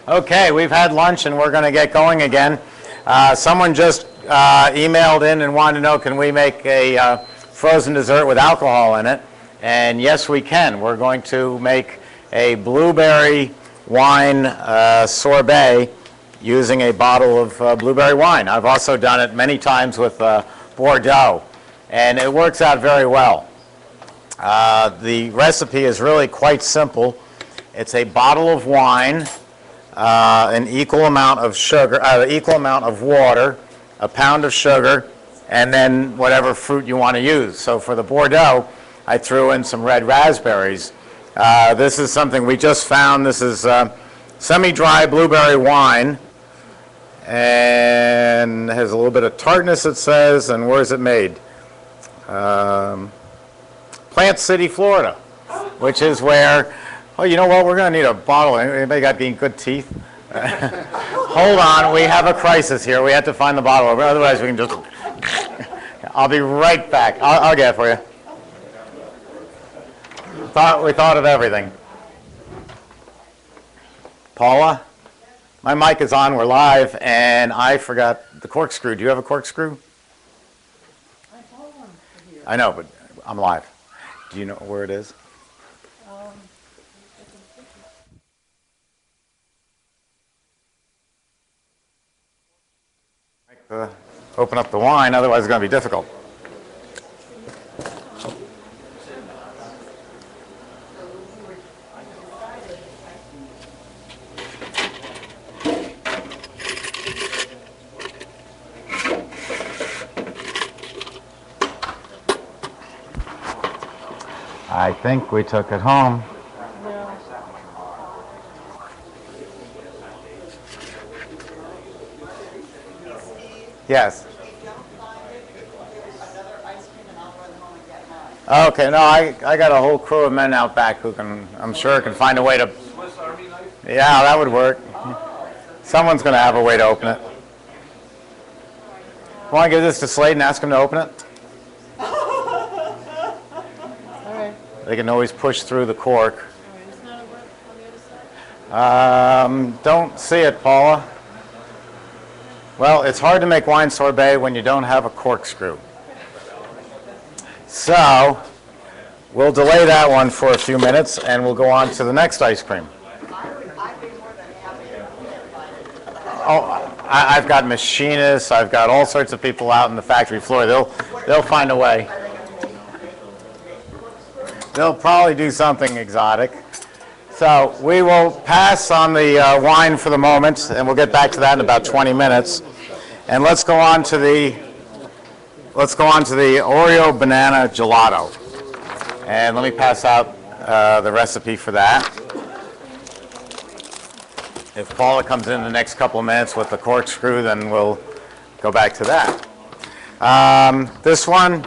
Okay, we've had lunch and we're going to get going again. Someone just emailed in and wanted to know, can we make a frozen dessert with alcohol in it? And yes, we can. We're going to make a blueberry wine sorbet using a bottle of blueberry wine. I've also done it many times with Bordeaux, and it works out very well. The recipe is really quite simple. It's a bottle of wine, an equal amount of sugar, equal amount of water, a pound of sugar, and then whatever fruit you want to use. So for the Bordeaux, I threw in some red raspberries. This is something we just found. This is semi-dry blueberry wine, and has a little bit of tartness, it says. And where is it made? Plant City, Florida, which is where, oh, you know what, we're going to need a bottle. Anybody got any good teeth? Hold on, we have a crisis here. We have to find the bottle, otherwise we can just, I'll be right back. I'll get it for you. We thought of everything. Paula, my mic is on, we're live, and I forgot the corkscrew. Do you have a corkscrew? I have one here. I know, but I'm live. Do you know where it is? Open up the wine, otherwise it's going to be difficult. I think we took it home. No. Yes. Okay, no, I got a whole crew of men out back who can, I'm sure, can find a way to. Yeah, that would work. Someone's going to have a way to open it. Want to give this to Slade and ask him to open it? They can always push through the cork. It's not a work on the other side? Don't see it, Paula. Well, it's hard to make wine sorbet when you don't have a corkscrew. So we'll delay that one for a few minutes and we'll go on to the next ice cream. Oh, I've got machinists, I've got all sorts of people out in the factory floor. They'll find a way. They'll probably do something exotic. So we will pass on the wine for the moment, and we'll get back to that in about 20 minutes. And let's go on to the Oreo banana gelato. And let me pass out the recipe for that. If Paula comes in the next couple of minutes with the corkscrew, then we'll go back to that. This one,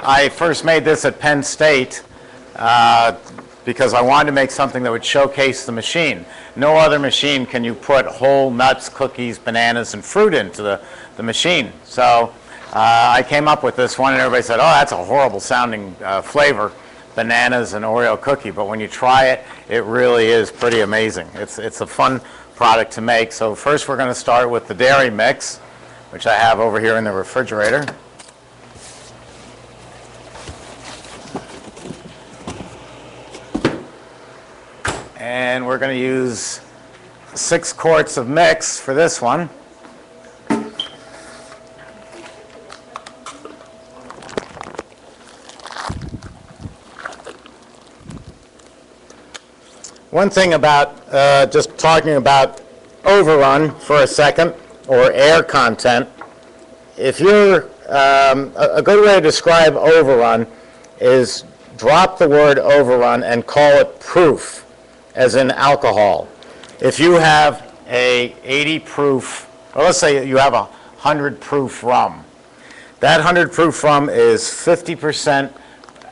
I first made this at Penn State. Because I wanted to make something that would showcase the machine. No other machine can you put whole nuts, cookies, bananas, and fruit into the machine. So I came up with this one, and everybody said, oh, that's a horrible sounding flavor, bananas and Oreo cookie. But when you try it, it really is pretty amazing. It's a fun product to make. So first we're going to start with the dairy mix, which I have over here in the refrigerator. And we're going to use 6 quarts of mix for this one. One thing about just talking about overrun for a second, or air content, if you're, a good way to describe overrun is drop the word overrun and call it proof, as in alcohol. If you have a 80 proof, or let's say you have a 100 proof rum, that 100 proof rum is 50%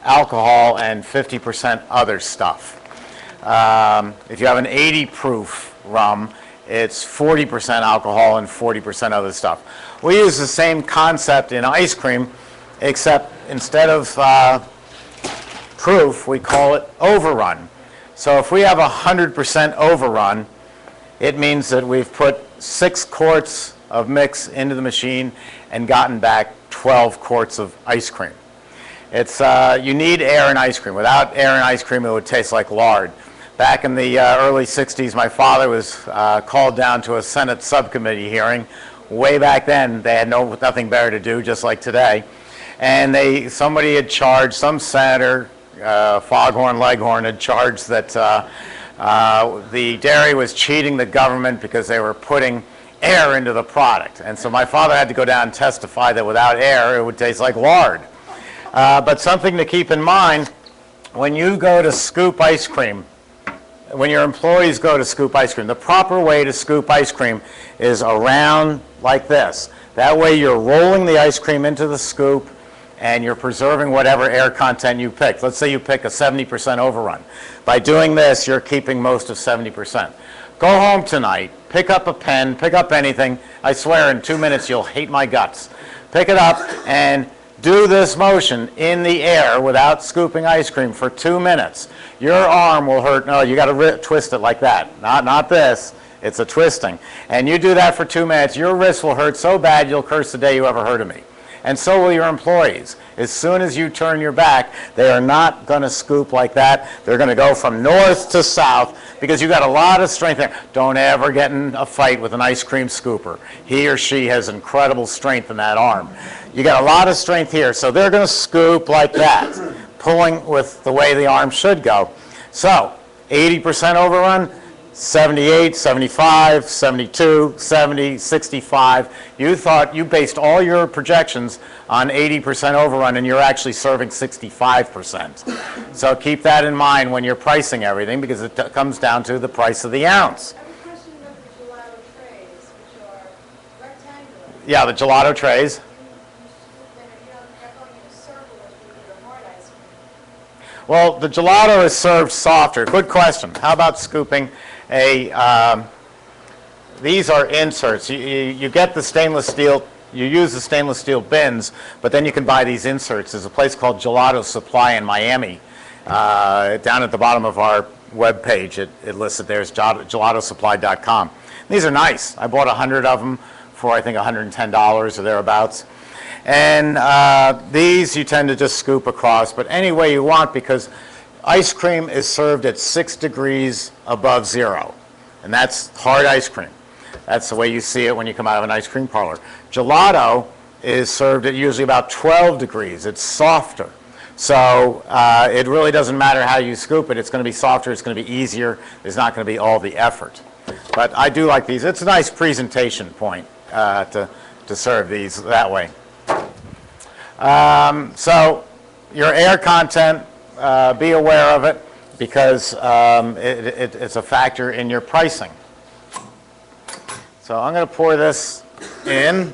alcohol and 50% other stuff. If you have an 80 proof rum, it's 40% alcohol and 40% other stuff. We use the same concept in ice cream, except instead of proof, we call it overrun. So if we have a 100% overrun, it means that we've put 6 quarts of mix into the machine and gotten back 12 quarts of ice cream. It's, you need air in ice cream. Without air in ice cream, it would taste like lard. Back in the early 60s, my father was called down to a Senate subcommittee hearing. Way back then, they had nothing better to do, just like today. And somebody had charged, some senator, Foghorn Leghorn, had charged that the dairy was cheating the government because they were putting air into the product. And so my father had to go down and testify that without air, it would taste like lard. But something to keep in mind, when you go to scoop ice cream, when your employees go to scoop ice cream, the proper way to scoop ice cream is around like this. That way you're rolling the ice cream into the scoop and you're preserving whatever air content you picked. Let's say you pick a 70% overrun. By doing this, you're keeping most of 70%. Go home tonight, pick up a pen, pick up anything. I swear in 2 minutes you'll hate my guts. Pick it up and do this motion in the air without scooping ice cream for 2 minutes. Your arm will hurt. No, you got to twist it like that. Not this. It's a twisting. And you do that for 2 minutes. Your wrist will hurt so bad you'll curse the day you ever heard of me. And so will your employees. As soon as you turn your back, they are not going to scoop like that. They're going to go from north to south because you got a lot of strength there. Don't ever get in a fight with an ice cream scooper. He or she has incredible strength in that arm. You got a lot of strength here, so they're going to scoop like that, pulling with the way the arm should go. So 80% overrun, 78, 75, 72, 70, 65. You based all your projections on 80% overrun, and you're actually serving 65%. So keep that in mind when you're pricing everything, because it comes down to the price of the ounce. I have a question about the gelato trays, which are rectangular. Yeah, the gelato trays. Well, the gelato is served softer. Good question. How about scooping these are inserts. You get the stainless steel, you use the stainless steel bins, but then you can buy these inserts. There's a place called Gelato Supply in Miami. Down at the bottom of our webpage, it lists it there as gelatosupply.com. These are nice. I bought 100 of them for, I think, $110 or thereabouts. And these you tend to just scoop across, but any way you want, because ice cream is served at 6 degrees above zero. And that's hard ice cream. That's the way you see it when you come out of an ice cream parlor. Gelato is served at usually about 12 degrees. It's softer. So it really doesn't matter how you scoop it. It's going to be softer. It's going to be easier. There's not going to be all the effort. But I do like these. It's a nice presentation point to serve these that way. So your air content, be aware of it, because it's a factor in your pricing. So I'm going to pour this in.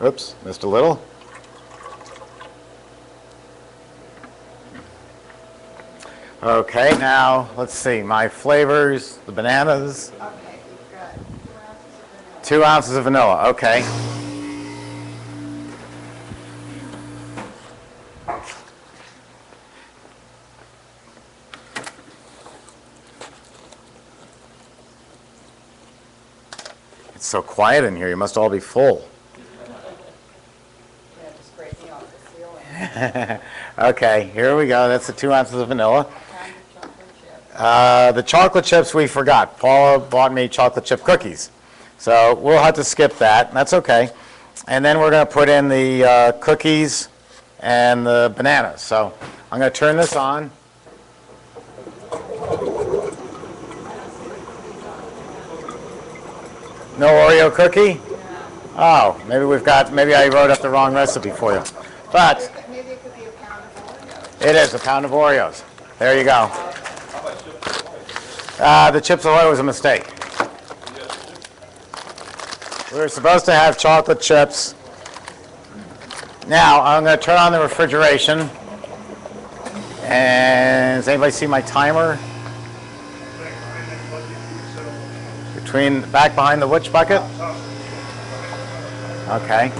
Oops, missed a little. Okay, now let's see, my flavors, the bananas. Okay, you've got 2 ounces of vanilla. 2 ounces of vanilla, okay. It's so quiet in here, you must all be full. Yeah, just break me off the ceiling. Okay, here we go, that's the 2 ounces of vanilla. Pound of chocolate chip. The chocolate chips we forgot. Paula bought me chocolate chip cookies. So we'll have to skip that. That's okay. And then we're going to put in the cookies and the bananas. So I'm going to turn this on. No Oreo cookie? Oh, maybe I wrote up the wrong recipe for you. But Maybe it could be a pound of Oreo. it is a pound of Oreos. There you go. The Chips Ahoy was a mistake. We were supposed to have chocolate chips. Now, I'm going to turn on the refrigeration. And does anybody see my timer? Back behind the which bucket? Okay.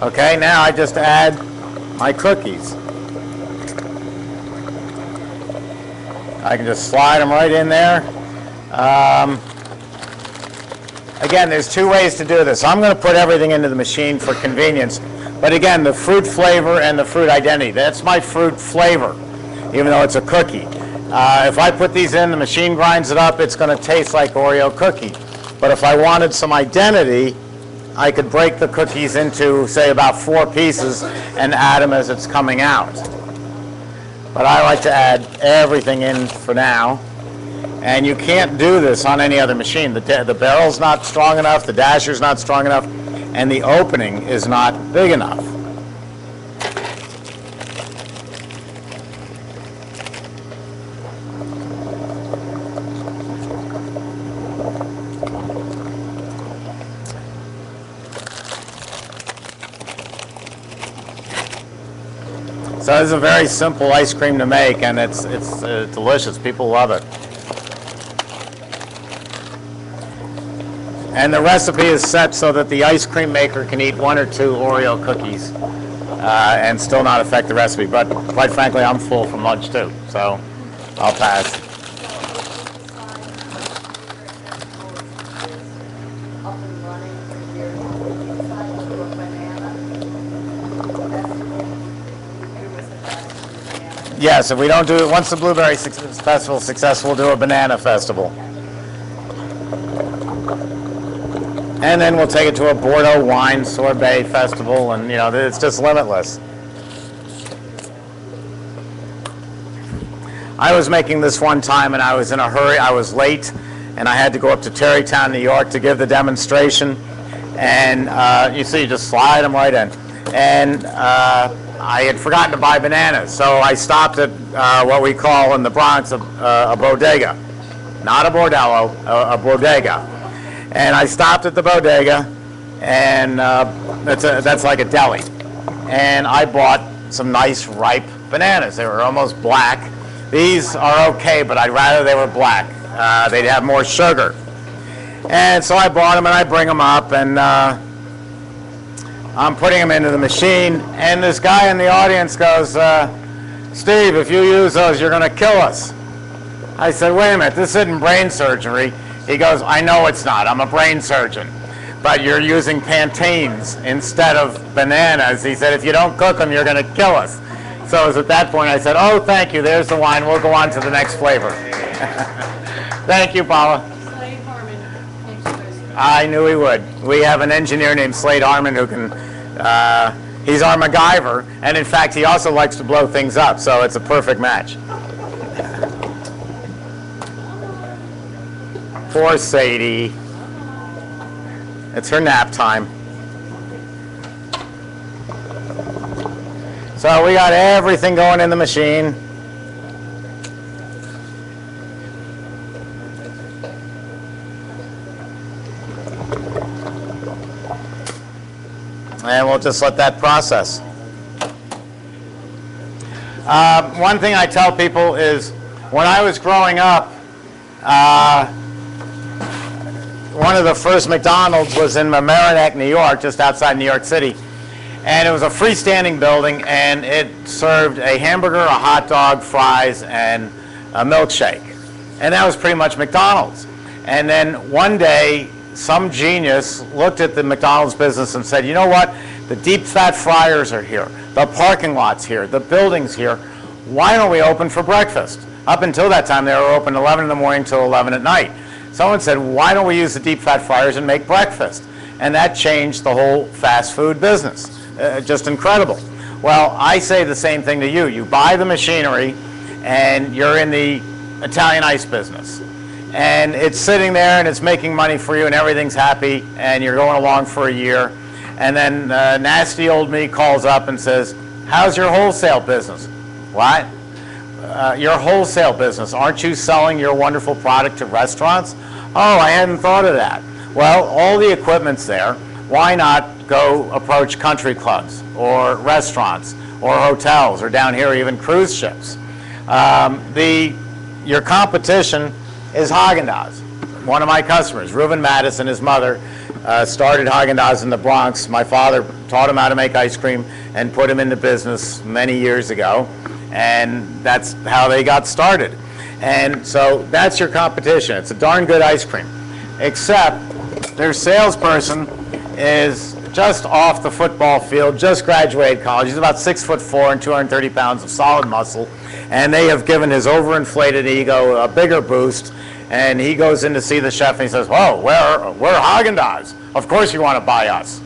Okay, now I just add my cookies. I can just slide them right in there. Again, there's two ways to do this. I'm going to put everything into the machine for convenience. But again, the fruit flavor and the fruit identity, that's my fruit flavor, even though it's a cookie. If I put these in, the machine grinds it up, it's going to taste like Oreo cookie. But if I wanted some identity, I could break the cookies into, say, about 4 pieces and add them as it's coming out. But I like to add everything in for now. And you can't do this on any other machine. The barrel's not strong enough, the dasher's not strong enough, and the opening is not big enough. So this is a very simple ice cream to make, and it's delicious. People love it. And the recipe is set so that the ice cream maker can eat 1 or 2 Oreo cookies and still not affect the recipe. But quite frankly, I'm full from lunch too, so I'll pass. Yes, if we don't do it, once the Blueberry Festival is successful, we'll do a banana festival. And then we'll take it to a Bordeaux wine sorbet festival, and you know, it's just limitless. I was making this one time and I was in a hurry, I was late, and I had to go up to Tarrytown, New York to give the demonstration. And you see, you just slide them right in. And I had forgotten to buy bananas, so I stopped at what we call in the Bronx a bodega. Not a bordello, a bodega. And I stopped at the bodega, and that's like a deli. And I bought some nice ripe bananas. They were almost black. These are okay, but I'd rather they were black. They'd have more sugar. And so I bought them, and I bring them up, and I'm putting them into the machine, and this guy in the audience goes, Steve, if you use those, you're going to kill us. I said, wait a minute, this isn't brain surgery. He goes, I know it's not. I'm a brain surgeon. But you're using plantains instead of bananas. He said, if you don't cook them, you're going to kill us. So it was at that point I said, oh, thank you. There's the wine. We'll go on to the next flavor. Thank you, Paula. Slade Harmon. I knew he would. We have an engineer named Slade Harmon who can, he's our MacGyver. And in fact, he also likes to blow things up. So it's a perfect match. Poor Sadie. It's her nap time. So we got everything going in the machine. And we'll just let that process. One thing I tell people is when I was growing up, one of the first McDonald's was in Mamaroneck, New York, just outside New York City. And it was a freestanding building, and it served a hamburger, a hot dog, fries, and a milkshake. And that was pretty much McDonald's. And then one day, some genius looked at the McDonald's business and said, you know what? The deep fat fryers are here. The parking lot's here. The building's here. Why don't we open for breakfast? Up until that time, they were open 11 in the morning till 11 at night. Someone said, why don't we use the deep fat fryers and make breakfast? And that changed the whole fast food business. Just incredible. Well, I say the same thing to you. You buy the machinery and you're in the Italian ice business. And it's sitting there and it's making money for you and everything's happy and you're going along for a year. And then nasty old me calls up and says, how's your wholesale business? What? Your wholesale business. Aren't you selling your wonderful product to restaurants? Oh, I hadn't thought of that. Well, all the equipment's there. Why not go approach country clubs or restaurants or hotels or down here even cruise ships? Your competition is Haagen-Dazs. one of my customers, Reuben Mattis and his mother, started Haagen-Dazs in the Bronx. My father taught him how to make ice cream and put him into business many years ago, and that's how they got started. And so that's your competition. It's a darn good ice cream, except their salesperson is just off the football field, just graduated college. He's about 6'4" and 230 pounds of solid muscle, and they have given his overinflated ego a bigger boost. And he goes in to see the chef and he says, "Whoa, we're Haagen-Dazs. Of course you want to buy us."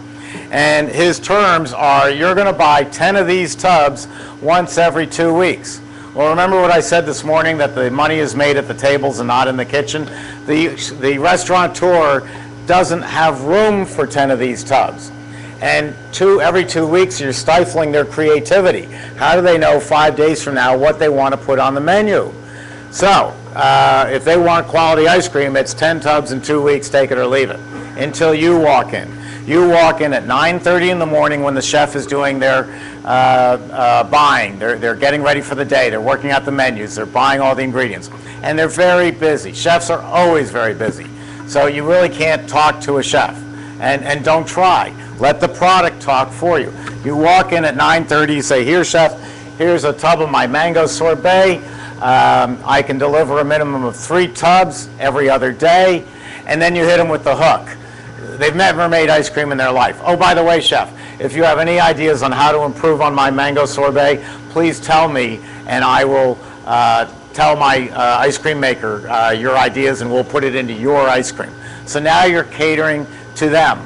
And his terms are, you're going to buy 10 of these tubs once every 2 weeks. Well, remember what I said this morning, that the money is made at the tables and not in the kitchen? The restaurateur doesn't have room for 10 of these tubs. And every 2 weeks, you're stifling their creativity. How do they know 5 days from now what they want to put on the menu? So, if they want quality ice cream, it's 10 tubs in 2 weeks, take it or leave it, until you walk in. You walk in at 9:30 in the morning when the chef is doing their buying. They're getting ready for the day. They're working out the menus. They're buying all the ingredients. And they're very busy. Chefs are always very busy. So you really can't talk to a chef. And don't try. Let the product talk for you. You walk in at 9:30, you say, "Here, chef, here's a tub of my mango sorbet. I can deliver a minimum of 3 tubs every other day," and then you hit them with the hook. They've never made ice cream in their life. "Oh, by the way, chef, if you have any ideas on how to improve on my mango sorbet, please tell me, and I will tell my ice cream maker your ideas, and we'll put it into your ice cream." So now you're catering to them.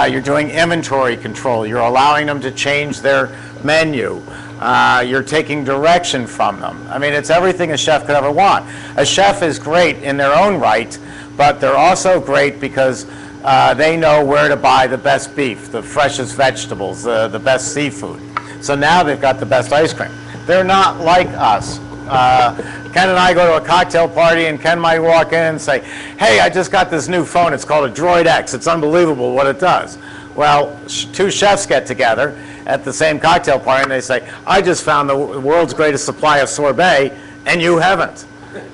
You're doing inventory control. You're allowing them to change their menu. You're taking direction from them. I mean, it's everything a chef could ever want. A chef is great in their own right, but they're also great because they know where to buy the best beef, the freshest vegetables, the best seafood. So now they've got the best ice cream. They're not like us. Ken and I go to a cocktail party, and Ken might walk in and say, "Hey, I just got this new phone. It's called a Droid X. It's unbelievable what it does." Well, 2 chefs get together at the same cocktail party, and they say, "I just found the world's greatest supply of sorbet, and you haven't."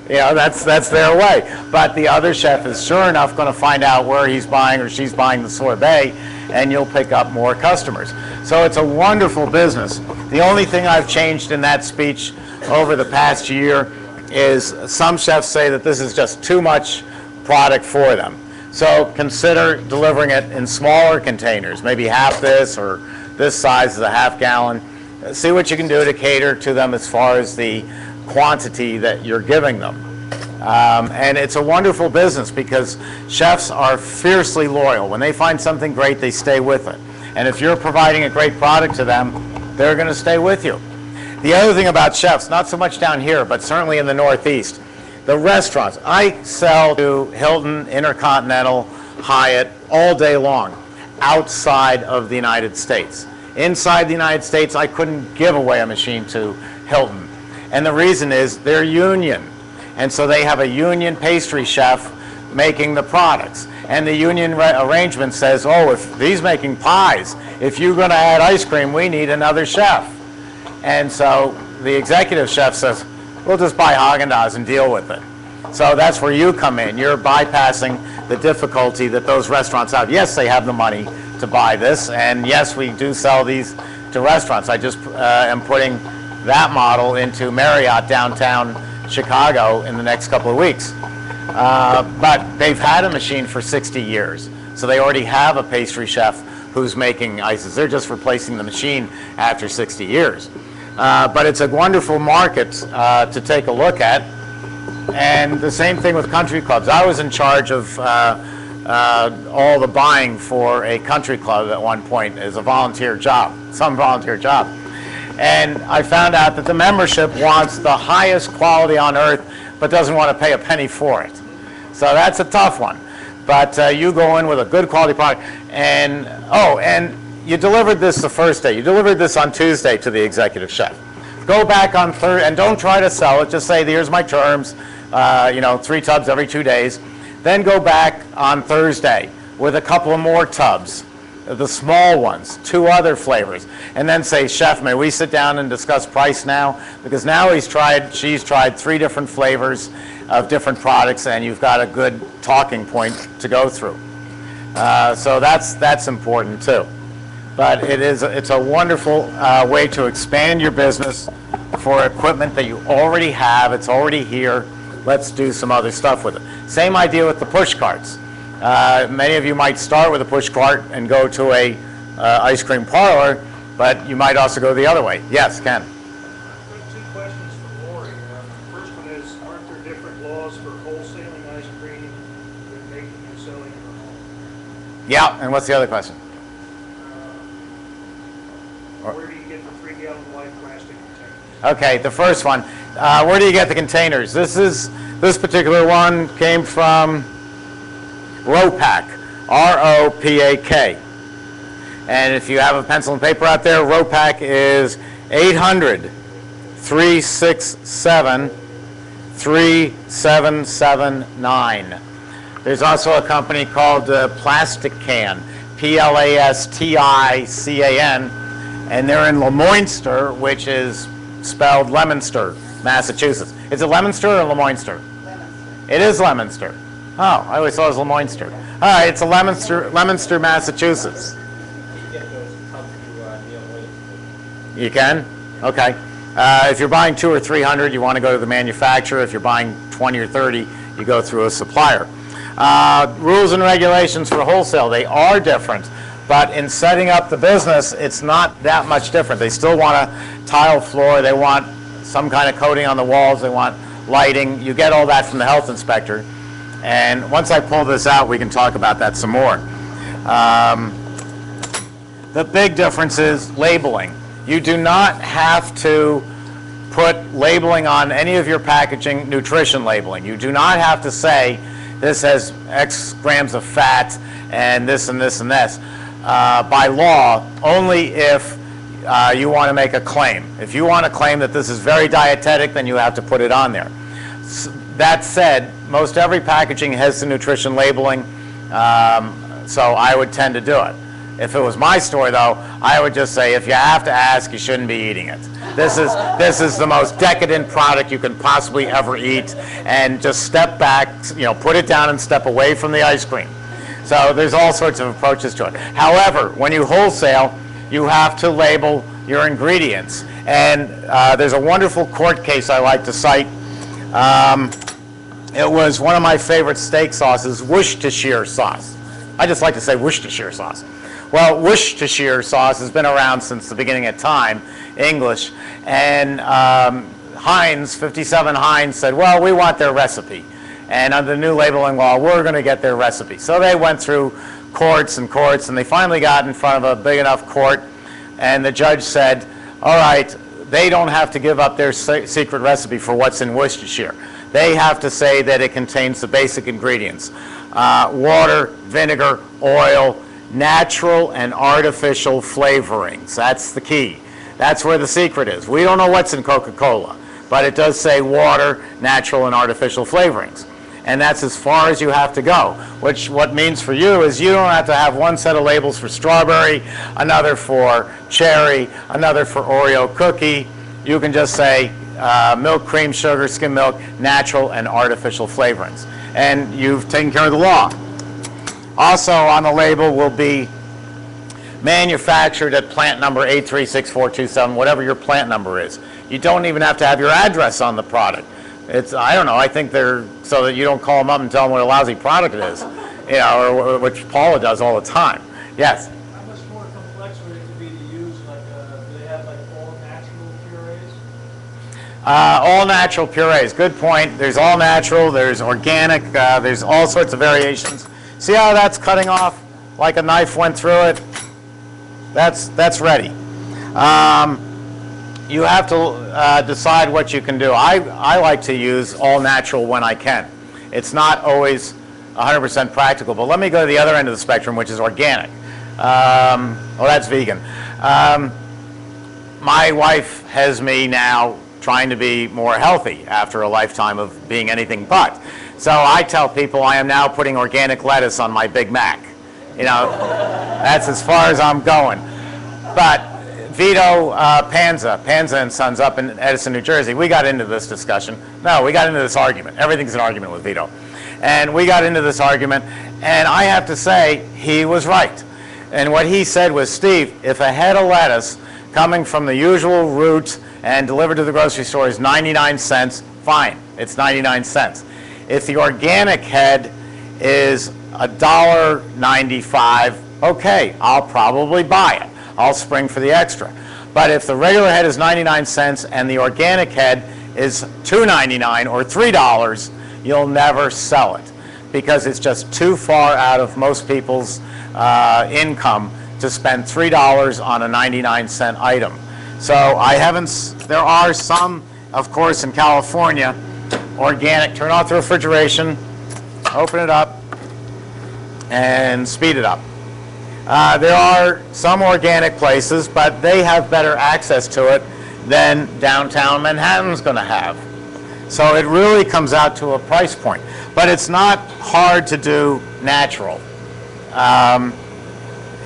You know, that's their way. But the other chef is sure enough going to find out where he's buying or she's buying the sorbet, and you'll pick up more customers. So it's a wonderful business. The only thing I've changed in that speech over the past year is some chefs say that this is just too much product for them. So consider delivering it in smaller containers, maybe half this or this size is a half gallon. See what you can do to cater to them as far as the quantity that you're giving them. And it's a wonderful business because chefs are fiercely loyal. When they find something great, they stay with it. And if you're providing a great product to them, they're going to stay with you. The other thing about chefs, not so much down here, but certainly in the Northeast, the restaurants. I sell to Hilton, Intercontinental, Hyatt all day long outside of the United States. Inside the United States, I couldn't give away a machine to Hilton. And the reason is they're union. And so they have a union pastry chef making the products. And the union arrangement says, "Oh, if he's making pies, if you're going to add ice cream, we need another chef." And so the executive chef says, "We'll just buy Haagen-Dazs and deal with it." So that's where you come in. You're bypassing the difficulty that those restaurants have. Yes, they have the money to buy this, and yes, we do sell these to restaurants. I just am putting that model into Marriott downtown Chicago in the next couple of weeks. But they've had a machine for 60 years, so they already have a pastry chef who's making ices. They're just replacing the machine after 60 years. But it's a wonderful market to take a look at. And the same thing with country clubs. I was in charge of all the buying for a country club at one point as a volunteer job, some volunteer job. And I found out that the membership wants the highest quality on earth, but doesn't want to pay a penny for it. So that's a tough one. But you go in with a good quality product, and you delivered this the first day. You delivered this on Tuesday to the executive chef. Go back on Thursday, and don't try to sell it. Just say, "Here's my terms, 3 tubs every 2 days." Then go back on Thursday with a couple of more tubs. the small ones, 2 other flavors, and then say, chef, may we sit down and discuss price now? Because now she's tried 3 different flavors of different products, and you've got a good talking point to go through. So that's important too. But it's a wonderful way to expand your business for equipment that you already have. It's already here. Let's do some other stuff with it. Same idea with the push carts. Many of you might start with a push cart and go to a ice cream parlor, but you might also go the other way. Yes, Ken? I've got 2 questions for Lori. The first one is, aren't there different laws for wholesaling ice cream than making and selling in the home? Yeah, and what's the other question? Where do you get the 3-gallon white plastic containers? Okay, the first one. Where do you get the containers? This particular one came from ROPAK, R-O-P-A-K. And if you have a pencil and paper out there, ROPAK is 800-367-3779. There's also a company called Plastic Can, P-L-A-S-T-I-C-A-N, and they're in Leominster, which is spelled Leominster, Massachusetts. Is it Leominster or Leominster? Leominster. It is Leominster. Oh, I always thought it was Leominster. All right, it's a Leominster, Massachusetts. You can? Okay. If you're buying 200 or 300, you want to go to the manufacturer. If you're buying 20 or 30, you go through a supplier. Rules and regulations for wholesale, they are different. But in setting up the business, it's not that much different. They still want a tile floor. They want some kind of coating on the walls. They want lighting. You get all that from the health inspector. And once I pull this out, we can talk about that some more. The big difference is labeling. You do not have to put labeling on any of your packaging, nutrition labeling. You do not have to say this has X grams of fat and this and this and this. By law, only if you want to make a claim. If you want to claim that this is very dietetic, then you have to put it on there. That said, most every packaging has the nutrition labeling, so I would tend to do it. If it was my store, though, I would just say, if you have to ask, you shouldn't be eating it. This is the most decadent product you can possibly ever eat, and just step back, put it down and step away from the ice cream. So there's all sorts of approaches to it. However, when you wholesale, you have to label your ingredients. And there's a wonderful court case I like to cite. It was one of my favorite steak sauces, Worcestershire sauce. I just like to say Worcestershire sauce. Well, Worcestershire sauce has been around since the beginning of time, English. And Heinz, 57 Heinz, said, well, we want their recipe. And under the new labeling law, we're going to get their recipe. So they went through courts and courts, and they finally got in front of a big enough court, and the judge said, all right, they don't have to give up their secret recipe for what's in Worcestershire. They have to say that it contains the basic ingredients. Water, vinegar, oil, natural and artificial flavorings. That's the key. That's where the secret is. We don't know what's in Coca-Cola, but it does say water, natural and artificial flavorings. And that's as far as you have to go, which what means for you is you don't have to have one set of labels for strawberry, another for cherry, another for Oreo cookie. You can just say milk, cream, sugar, skim milk, natural and artificial flavorings. And you've taken care of the law. Also on the label will be manufactured at plant number 836-427, whatever your plant number is. You don't even have to have your address on the product. It's, I don't know, I think they're so that you don't call them up and tell them what a lousy product it is, or which Paula does all the time. Yes? How much more complex would it be to use, do they have all natural purees? All natural purees, good point. There's all natural, there's organic, there's all sorts of variations. See how that's cutting off like a knife went through it? That's ready. You have to decide what you can do. I like to use all natural when I can. It's not always 100% practical, but let me go to the other end of the spectrum, which is organic. Well, that's vegan. My wife has me now trying to be more healthy after a lifetime of being anything but. So I tell people I am now putting organic lettuce on my Big Mac. You know, that's as far as I'm going. But Vito Panza and Sons up in Edison, New Jersey, we got into this discussion. No, we got into this argument. Everything's an argument with Vito. And we got into this argument, and I have to say, he was right. And what he said was, Steve, if a head of lettuce coming from the usual route and delivered to the grocery store is 99 cents, fine, it's 99 cents. If the organic head is $1.95, okay, I'll probably buy it. I'll spring for the extra. But if the regular head is 99 cents and the organic head is $2.99 or $3, you'll never sell it because it's just too far out of most people's income to spend $3 on a 99-cent item. So there are some, of course, in California, organic. Turn off the refrigeration, open it up, and speed it up. There are some organic places, but they have better access to it than downtown Manhattan's going to have. So it really comes out to a price point. But it's not hard to do natural.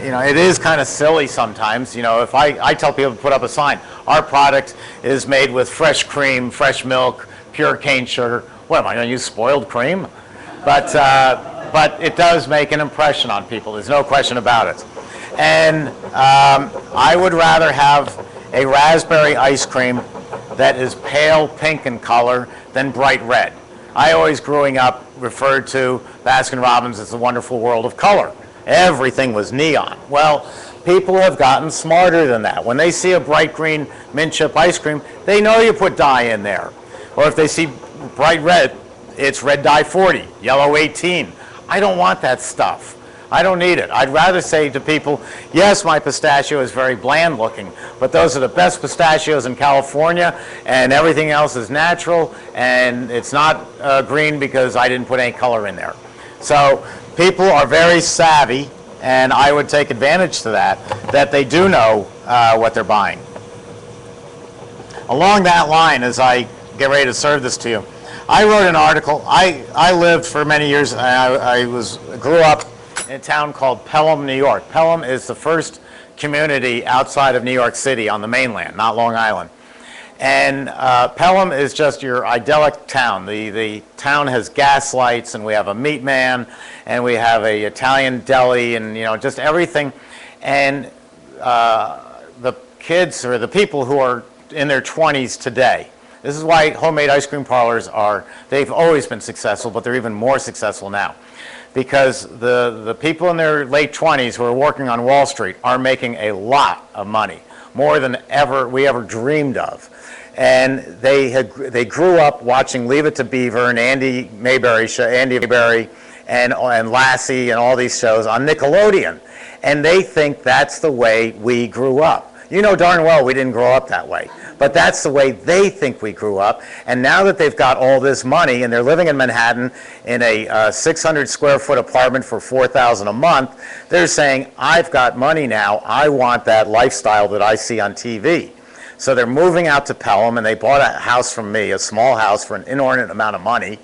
You know, it is kind of silly sometimes. You know, if I tell people to put up a sign, our product is made with fresh cream, fresh milk, pure cane sugar. What, am I going to use spoiled cream? But it does make an impression on people. There's no question about it. And I would rather have a raspberry ice cream that is pale pink in color than bright red. I always, growing up, referred to Baskin-Robbins as the wonderful world of color. Everything was neon. Well, people have gotten smarter than that. When they see a bright green mint chip ice cream, they know you put dye in there. Or if they see bright red, it's red dye 40, yellow 18. I don't want that stuff. I don't need it. I'd rather say to people, yes, my pistachio is very bland looking, but those are the best pistachios in California, and everything else is natural, and it's not green because I didn't put any color in there. So people are very savvy, and I would take advantage to that they do know what they're buying. Along that line, as I get ready to serve this to you, I wrote an article. I lived for many years, I grew up in a town called Pelham, New York. Pelham is the first community outside of New York City on the mainland, not Long Island. And Pelham is just your idyllic town. The town has gas lights, and we have a meat man, and we have a Italian deli, and just everything. And the kids, or the people who are in their 20s today, this is why homemade ice cream parlors they've always been successful, but they're even more successful now. Because the people in their late 20s who are working on Wall Street are making a lot of money, more than we ever dreamed of. And they grew up watching Leave It to Beaver and Andy Mayberry and Lassie and all these shows on Nickelodeon. And they think that's the way we grew up. You know darn well we didn't grow up that way. But that's the way they think we grew up. And now that they've got all this money and they're living in Manhattan in a 600 square foot apartment for $4,000 a month, they're saying, I've got money now. I want that lifestyle that I see on TV. So they're moving out to Pelham, and they bought a house from me, a small house, for an inordinate amount of money.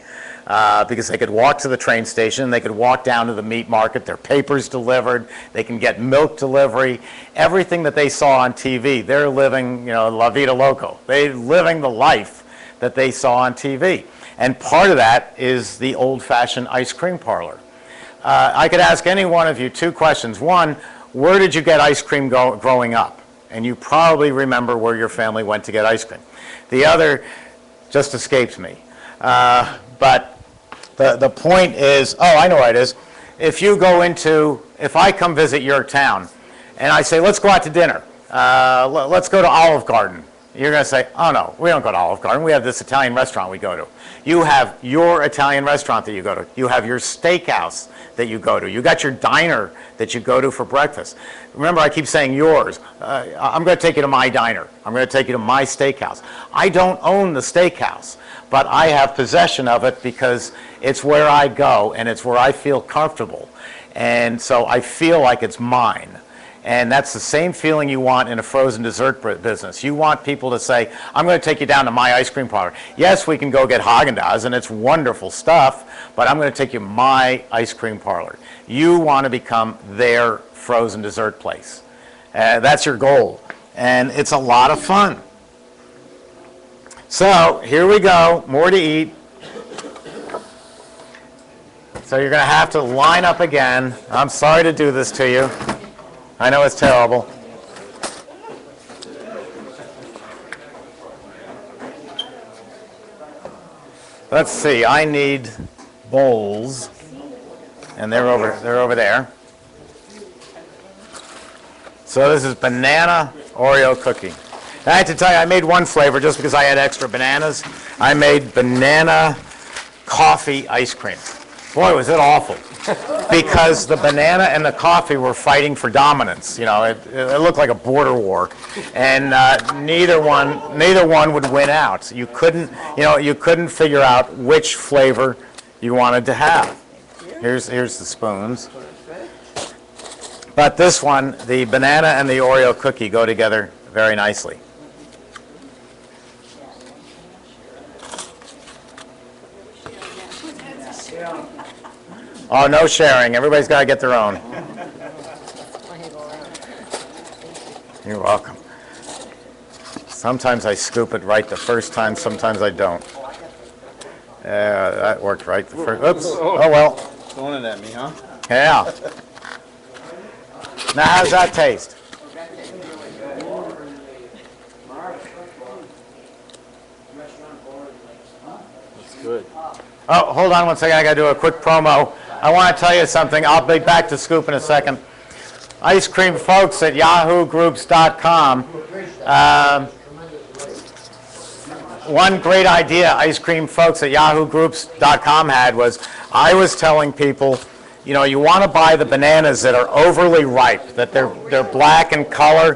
Because they could walk to the train station, they could walk down to the meat market, their papers delivered, they can get milk delivery, everything that they saw on TV. They're living, la vida loco. They're living the life that they saw on TV. And part of that is the old-fashioned ice cream parlor. I could ask any one of you two questions. One, where did you get ice cream growing up? And you probably remember where your family went to get ice cream. The other just escapes me. But the point is, I know what it is. If I come visit your town and I say, let's go out to dinner, let's go to Olive Garden, you're going to say, oh no, we don't go to Olive Garden. We have this Italian restaurant we go to. You have your Italian restaurant that you go to. You have your steakhouse that you go to. You got your diner that you go to for breakfast. Remember, I keep saying yours. I'm going to take you to my diner. I'm going to take you to my steakhouse. I don't own the steakhouse, but I have possession of it because it's where I go and it's where I feel comfortable. And so I feel like it's mine. And that's the same feeling you want in a frozen dessert business. You want people to say, I'm going to take you down to my ice cream parlor. Yes, we can go get Haagen-Dazs, and it's wonderful stuff, but I'm going to take you to my ice cream parlor. You want to become their frozen dessert place. That's your goal. And it's a lot of fun. So here we go, more to eat. So you're going to have to line up again. I'm sorry to do this to you. I know it's terrible. Let's see, I need bowls, and they're over there. So this is banana Oreo cookie. I have to tell you, I made one flavor just because I had extra bananas. I made banana coffee ice cream. Boy, was it awful. Because the banana and the coffee were fighting for dominance. You know, it looked like a border war. And neither one would win out. You couldn't figure out which flavor you wanted to have. Here's the spoons. But this one, the banana and the Oreo cookie go together very nicely. Oh, no sharing. Everybody's got to get their own. You're welcome. Sometimes I scoop it right the first time, sometimes I don't. That worked right the first. Oops. Oh, well. Throwing it at me, huh? Yeah. Now, how's that taste? It's good. Oh, hold on one second. I got to do a quick promo. I want to tell you something. I'll be back to scoop in a second. Ice cream folks at yahoogroups.com. One great idea ice cream folks at yahoogroups.com had was I was telling people, you know, you want to buy the bananas that are overly ripe, that they're black in color.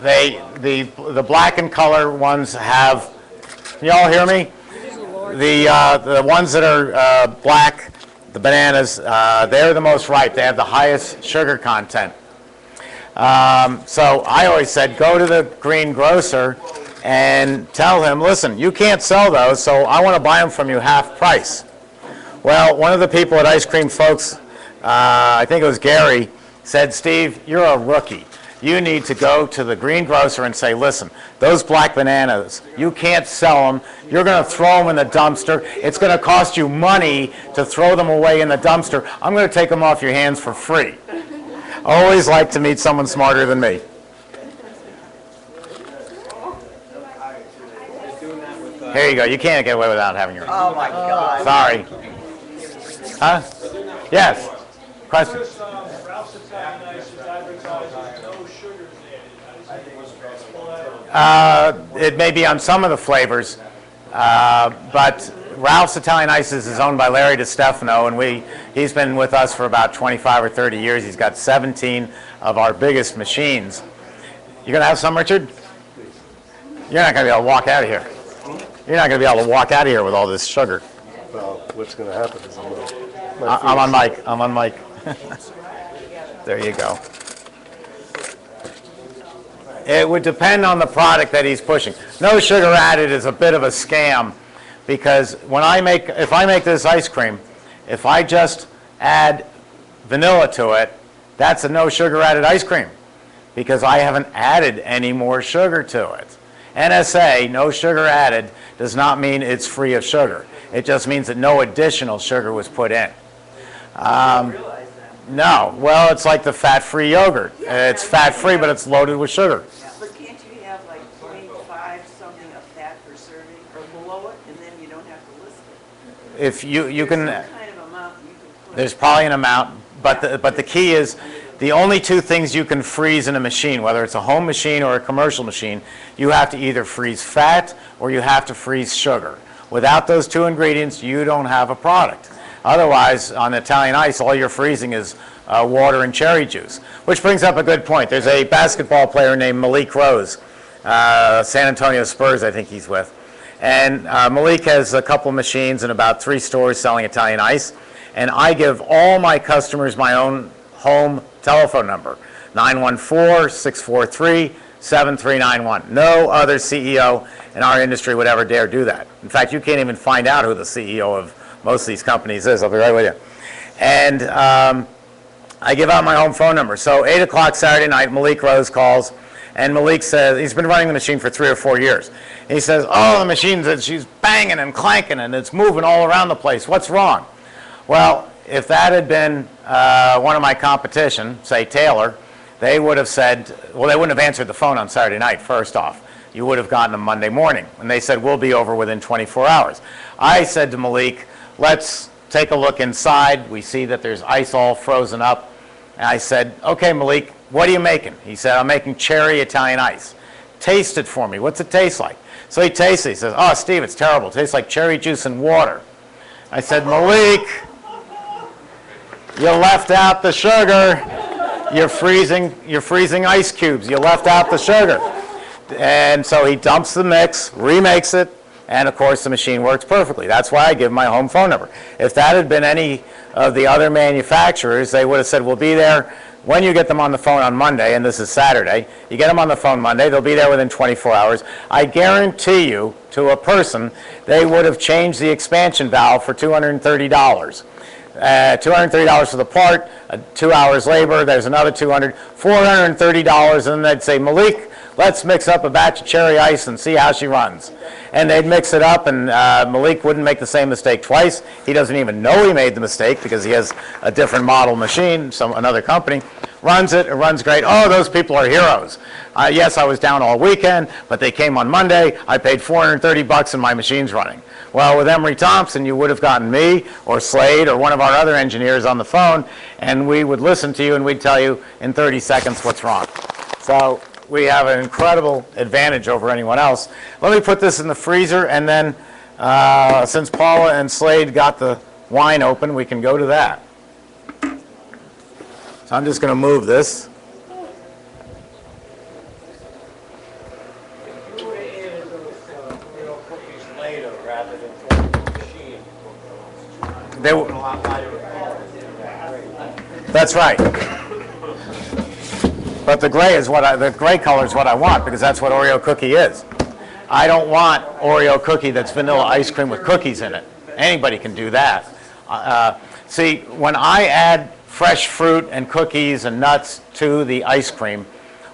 The black in color ones have, can you all hear me? The ones that are black, the bananas, they're the most ripe. They have the highest sugar content. So I always said, go to the green grocer and tell him, listen, you can't sell those, so I want to buy them from you half price. Well, one of the people at Ice Cream Folks, I think it was Gary, said, Steve, you're a rookie. You need to go to the green grocer and say, listen, those black bananas, you can't sell them. You're going to throw them in the dumpster. It's going to cost you money to throw them away in the dumpster. I'm going to take them off your hands for free. Always like to meet someone smarter than me. Here you go. You can't get away without having your own. Oh my God. Sorry. Huh? Yes. Question. Ralph's Italian Ice is advertising no sugars added. It may be on some of the flavors, but Ralph's Italian Ices is owned by Larry DiStefano, and he's been with us for about 25 or 30 years. He's got 17 of our biggest machines. You going to have some, Richard? You're not going to be able to walk out of here. You're not going to be able to walk out of here with all this sugar. Well, what's going to happen is I'm on mic. I'm on mic. There you go. It would depend on the product that he's pushing. No sugar added is a bit of a scam because if I make this ice cream, if I just add vanilla to it, that's a no sugar added ice cream because I haven't added any more sugar to it. NSA, no sugar added, does not mean it's free of sugar. It just means that no additional sugar was put in. No, well, it's like the fat-free yogurt. It's fat-free, but it's loaded with sugar. But can't you have like 0.5 something of fat per serving or below it, and then you don't have to list it? If you can, There's some kind of amount you can put. there's probably an amount, but the key is the only two things you can freeze in a machine, whether it's a home machine or a commercial machine, you have to either freeze fat or you have to freeze sugar. Without those two ingredients, you don't have a product. Otherwise, on Italian Ice, all you're freezing is water and cherry juice, which brings up a good point. There's a basketball player named Malik Rose, San Antonio Spurs, I think he's with. And Malik has a couple machines in about 3 stores selling Italian Ice. And I give all my customers my own home telephone number. 914-643-7391. No other CEO in our industry would ever dare do that. In fact, you can't even find out who the CEO of most of these companies is. I'll be right with you. And I give out my home phone number. So 8 o'clock Saturday night, Malik Rose calls, and Malik says, he's been running the machine for 3 or 4 years. And he says, oh, the machine's, she's banging and clanking and it's moving all around the place. What's wrong? Well, if that had been one of my competition, say Taylor, they would have said, well, they wouldn't have answered the phone on Saturday night, first off. You would have gotten them Monday morning. And they said, we'll be over within 24 hours. I said to Malik, let's take a look inside. We see that there's ice all frozen up. And I said, okay, Malik, what are you making? He said, I'm making cherry Italian ice. Taste it for me. What's it taste like? So he tastes it. He says, oh, Steve, it's terrible. It tastes like cherry juice and water. I said, Malik, you left out the sugar. You're freezing ice cubes. You left out the sugar. And so he dumps the mix, remakes it, and of course the machine works perfectly. That's why I give my home phone number. If that had been any of the other manufacturers, they would have said, we'll be there when you get them on the phone on Monday, and this is Saturday. You get them on the phone Monday, they'll be there within 24 hours. I guarantee you, to a person, they would have changed the expansion valve for $230. $230 for the part, 2 hours labor, there's another $200, $430, and then they'd say, Malik, let's mix up a batch of cherry ice and see how she runs. And they'd mix it up, and Malik wouldn't make the same mistake twice. He doesn't even know he made the mistake because he has a different model machine, another company. Runs it, it runs great. Oh, those people are heroes. Yes, I was down all weekend, but they came on Monday. I paid $430 and my machine's running. Well, with Emery Thompson, you would have gotten me or Slade or one of our other engineers on the phone, and we would listen to you and we'd tell you in 30 seconds what's wrong. So we have an incredible advantage over anyone else. Let me put this in the freezer, and then since Paula and Slade got the wine open, we can go to that. So I'm just going to move this. You would have added those Oreo cookies later rather than throwing the machine. They, A lot lighter. that's right. But the gray is the gray color is what I want, because that's what Oreo cookie is. I don't want Oreo cookie that's vanilla ice cream with cookies in it. Anybody can do that. See, when I add fresh fruit and cookies and nuts to the ice cream,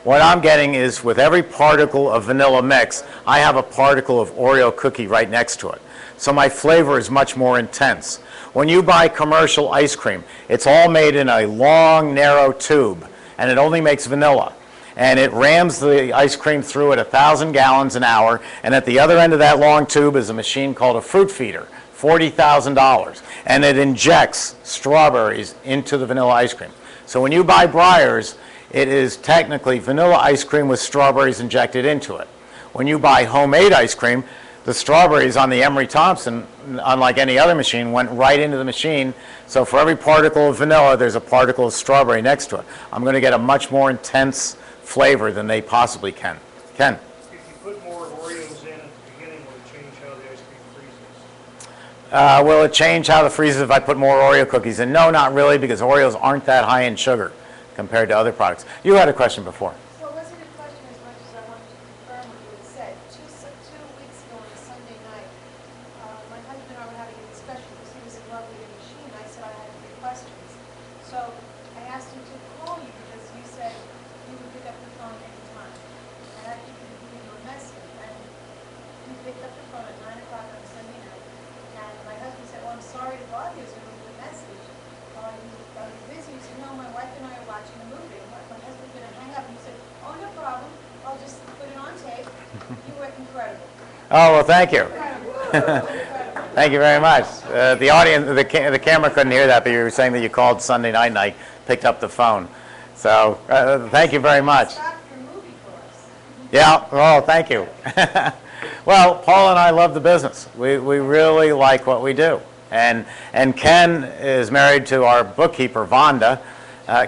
what I'm getting is, with every particle of vanilla mix, I have a particle of Oreo cookie right next to it. So my flavor is much more intense. When you buy commercial ice cream, it's all made in a long, narrow tube, and it only makes vanilla. And it rams the ice cream through at 1,000 gallons an hour, and at the other end of that long tube is a machine called a fruit feeder, $40,000, and it injects strawberries into the vanilla ice cream. So when you buy Breyers, it is technically vanilla ice cream with strawberries injected into it. When you buy homemade ice cream, the strawberries on the Emery Thompson, unlike any other machine, went right into the machine. So for every particle of vanilla, there's a particle of strawberry next to it. I'm going to get a much more intense flavor than they possibly can. Ken? If you put more Oreos in at the beginning, will it change how the ice cream freezes? Will it change how it freezes if I put more Oreo cookies in? No, not really, because Oreos aren't that high in sugar compared to other products. You had a question before. So it wasn't a question as much as I wanted to confirm what you had said. Two weeks ago on a Sunday night, my husband and I were having a discussion because he was in love with the machine. I said I had a few questions. So I asked him to call you because you said you would pick up the phone anytime. And I think you could leave a message. And he picked up the phone at 9 o'clock on a Sunday night. And my husband said, well, I'm sorry to bother you, so leave a message. Are you busy? He said, no, my wife and I are watching a movie. My husband's going to hang up. And he said, oh, no problem. I'll just put it on tape. You were incredible. Oh, well, thank you. Incredible. Thank you very much. The audience, the camera couldn't hear that, but you were saying that you called Sunday night and I picked up the phone. So thank you very much. Stop your movie for us. Yeah, oh, thank you. Well, Paul and I love the business. We really like what we do. And Ken is married to our bookkeeper, Vonda.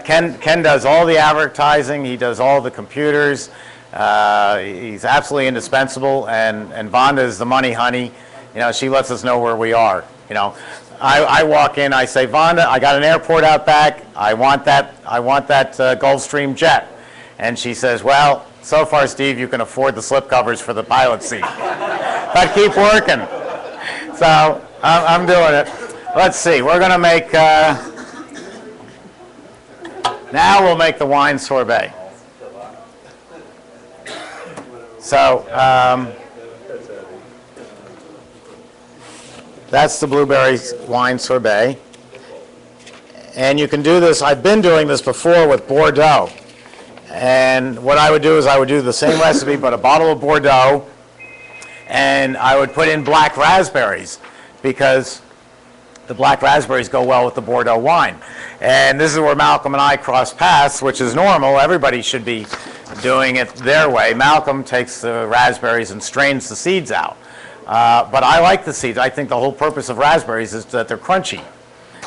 Ken does all the advertising. He does all the computers. He's absolutely indispensable. And Vonda is the money honey. You know, she lets us know where we are. You know, I walk in, I say, Vonda, I got an airport out back. I want that Gulfstream jet. And she says, well, so far, Steve, you can afford the slipcovers for the pilot seat. But keep working. So I'm doing it. Let's see. We're going to make, now we'll make the wine sorbet. So that's the blueberry wine sorbet. And you can do this, I've been doing this before with Bordeaux. And what I would do is I would do the same recipe, but a bottle of Bordeaux, and I would put in black raspberries because the black raspberries go well with the Bordeaux wine. And this is where Malcolm and I cross paths, which is normal. Everybody should be doing it their way. Malcolm takes the raspberries and strains the seeds out. But I like the seeds. I think the whole purpose of raspberries is that they're crunchy.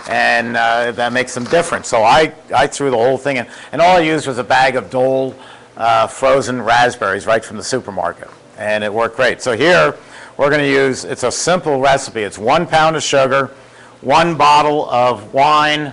And that makes them different. So I threw the whole thing in. And all I used was a bag of Dole frozen raspberries right from the supermarket. And it worked great. So here we're going to use, it's a simple recipe. It's 1 pound of sugar, 1 bottle of wine,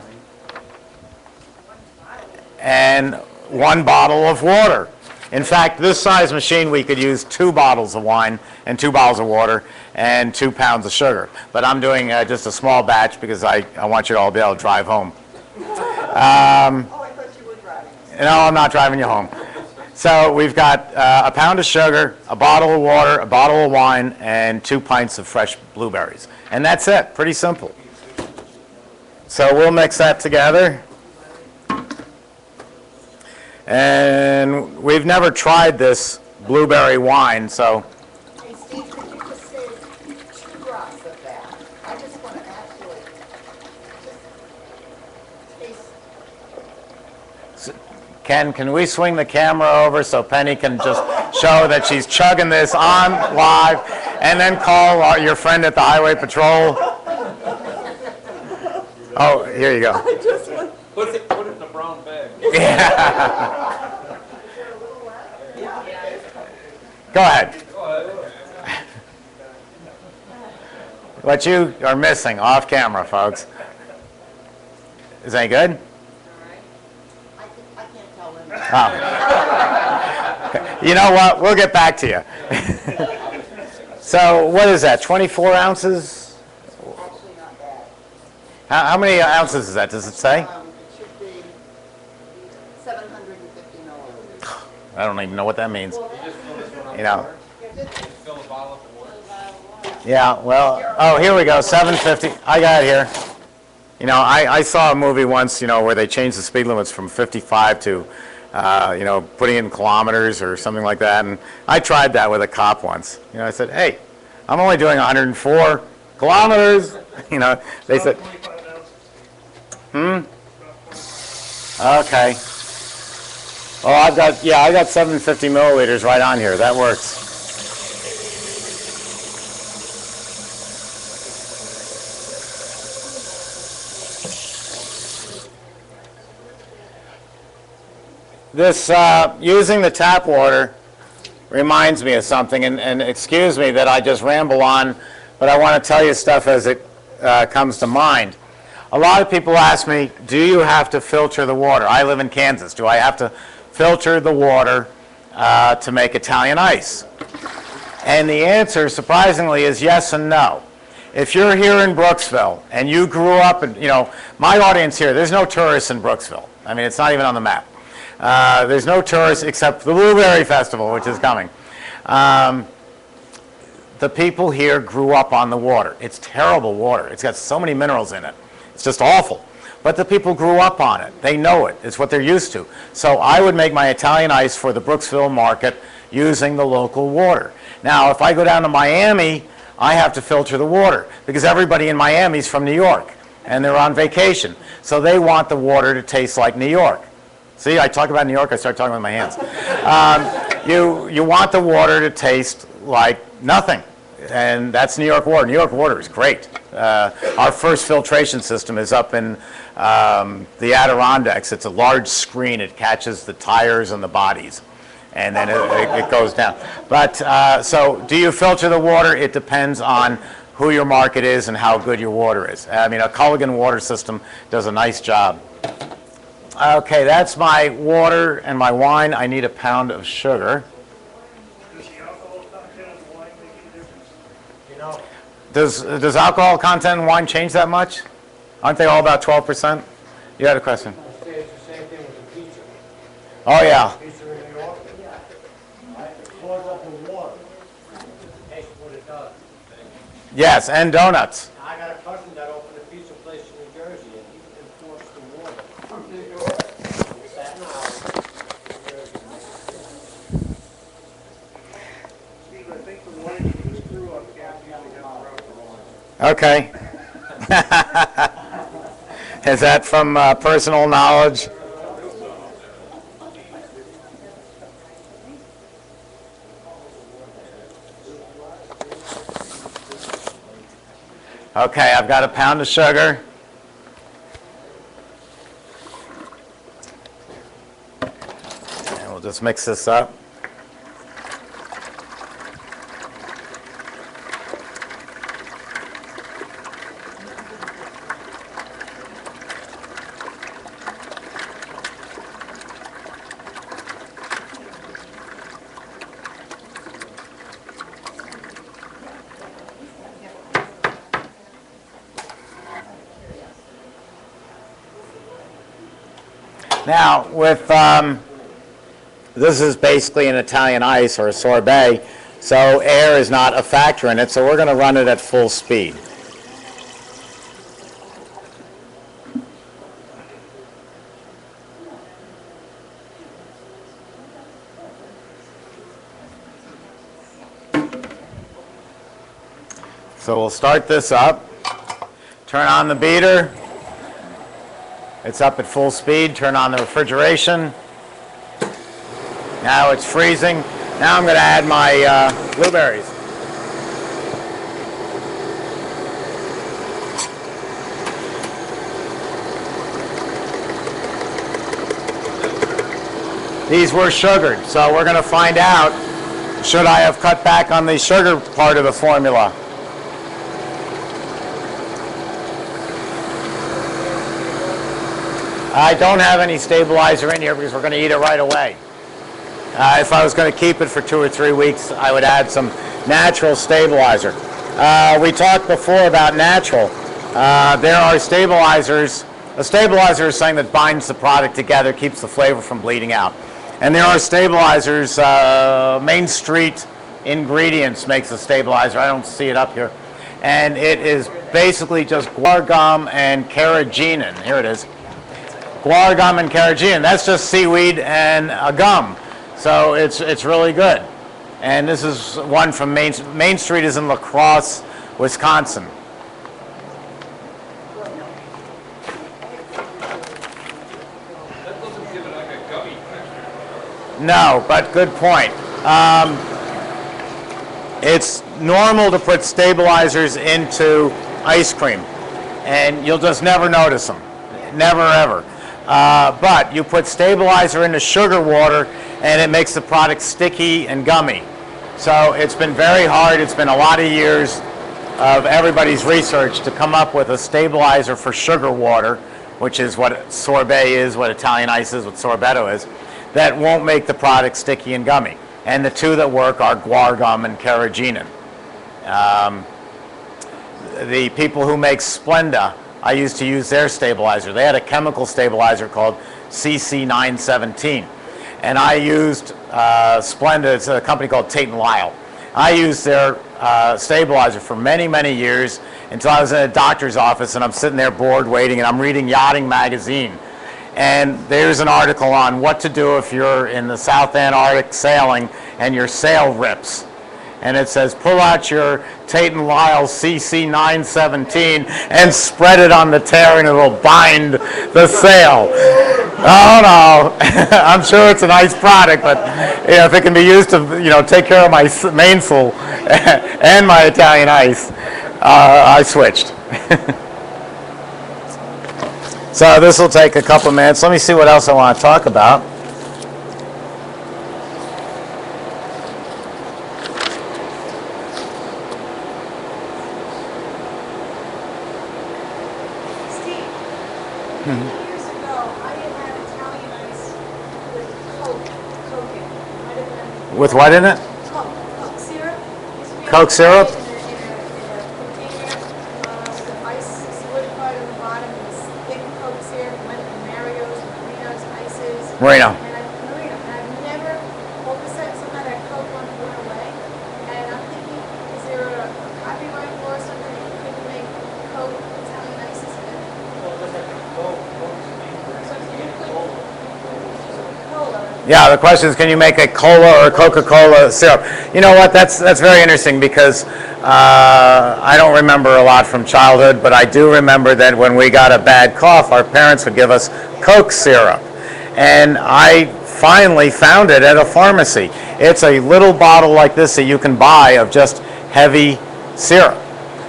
and 1 bottle of water. In fact, this size machine, we could use 2 bottles of wine and 2 bottles of water and 2 pounds of sugar. But I'm doing just a small batch because I want you to all be able to drive home. Oh, I thought you were driving. No, I'm not driving you home. So we've got a pound of sugar, a bottle of water, a bottle of wine, and 2 pints of fresh blueberries. And that's it. Pretty simple. So we'll mix that together. And we've never tried this blueberry wine, so. Hey, Steve, could you just say 2 drops of that? I just want to actually just taste. Ken, can we swing the camera over so Penny can just show that she's chugging this on live, and then call your friend at the Highway Patrol? Oh, here you go. Put it in the brown bag. Yeah. Go ahead. What you are missing off camera, folks. Is that good? I can't tell them. Oh. Okay. You know what? We'll get back to you. So what is that, 24 ounces? Actually not bad. How many ounces is that? Does it say? It should be 750 milliliters. I don't even know what that means. You know. Fill a bottle up with water. Yeah, well, oh, here we go, 750. I got it here. You know, I saw a movie once, you know, where they changed the speed limits from 55 to, you know, putting in kilometers or something like that. And I tried that with a cop once. You know, I said, hey, I'm only doing 104 kilometers. You know, they said, 25 ounces. Okay. Oh, I got 750 milliliters right on here. That works. This, using the tap water reminds me of something, and excuse me that I just ramble on, but I want to tell you stuff as it comes to mind. A lot of people ask me, do you have to filter the water? I live in Kansas. Do I have to filter the water to make Italian ice? And the answer, surprisingly, is yes and no. If you're here in Brooksville and you grew up in, you know, my audience here, there's no tourists in Brooksville. I mean, it's not even on the map. There's no tourists except the Blueberry Festival, which is coming. The people here grew up on the water. It's terrible water. It's got so many minerals in it. It's just awful. But the people grew up on it. They know it. It's what they're used to. So I would make my Italian ice for the Brooksville market using the local water. Now, if I go down to Miami, I have to filter the water because everybody in Miami is from New York and they're on vacation. So they want the water to taste like New York. See, I talk about New York, I start talking with my hands. You want the water to taste like nothing. And that's New York water. New York water is great. Our first filtration system is up in the Adirondacks. It's a large screen. It catches the tires and the bodies. And then it goes down. But so do you filter the water? It depends on who your market is and how good your water is. I mean, a Culligan water system does a nice job. Okay, that's my water and my wine. I need a pound of sugar. Does the alcohol content of the wine make any difference? You know, Does alcohol content in wine change that much? Aren't they all about 12%? You had a question? I say it's the same thing with the pizza. Oh, yeah. Pizza in New York. Right? It pours up in water. Taste what it does. Yes, and donuts. I got a cousin that opened a pizza place in New Jersey, and he imports the water from New York. Staten Island, New Jersey. Steve, I think the wine from the screw up cap usually have the Okay. Is that from personal knowledge? Okay, I've got a pound of sugar. And we'll just mix this up. Now, with this is basically an Italian ice or a sorbet, so air is not a factor in it, so we're going to run it at full speed. So we'll start this up, turn on the beater. It's up at full speed. Turn on the refrigeration. Now it's freezing. Now I'm going to add my blueberries. These were sugared, so we're going to find out, should I have cut back on the sugar part of the formula? I don't have any stabilizer in here because we're going to eat it right away. If I was going to keep it for 2 or 3 weeks, I would add some natural stabilizer. We talked before about natural. There are stabilizers. A stabilizer is something that binds the product together, keeps the flavor from bleeding out. And there are stabilizers. Main Street Ingredients makes a stabilizer. I don't see it up here. And it is basically just guar gum and carrageenan. Here it is. Guar gum and carrageenan. That's just seaweed and a gum. So it's really good. And this is one from Main Street is in La Crosse, Wisconsin. That doesn't give it like a gummy texture. No, but good point. It's normal to put stabilizers into ice cream, and you'll just never notice them. Never, ever. But you put stabilizer into sugar water, and it makes the product sticky and gummy. So it's been very hard. It's been a lot of years of everybody's research to come up with a stabilizer for sugar water, which is what sorbet is, what Italian ice is, what sorbetto is, that won't make the product sticky and gummy. And the two that work are guar gum and carrageenan. The people who make Splenda, I used to use their stabilizer. They had a chemical stabilizer called CC917. And I used Splenda, it's a company called Tate & Lyle. I used their stabilizer for many, many years until I was in a doctor's office and I'm sitting there bored waiting and I'm reading Yachting Magazine. And there's an article on what to do if you're in the South Antarctic sailing and your sail rips. And it says, pull out your Tate & Lyle CC917 and spread it on the tear and it'll bind the sail. Oh no, I'm sure it's a nice product, but if it can be used to take care of my mainsail and my Italian ice, I switched. So this will take a couple minutes. Let me see what else I want to talk about. Years ago, I had had Italian ice with Coke in it. Might have been With what in it? Coke syrup. Used to be Coke syrup? in a container, the ice solidified on the bottom, and this thick Coke syrup went to Mario's, Marino's ices. Marino. And I've never, all of a sudden, somehow that Coke went away. And I'm thinking, is there a copyright law or something that you couldn't make Coke Italian ices again? Well, just like a Coke, So you could, Coca-Cola. Yeah, the question is, can you make a cola or Coca-Cola syrup? You know what? That's very interesting because I don't remember a lot from childhood, but I do remember that when we got a bad cough, our parents would give us Coke syrup, and I finally found it at a pharmacy. It's a little bottle like this that you can buy of just heavy syrup.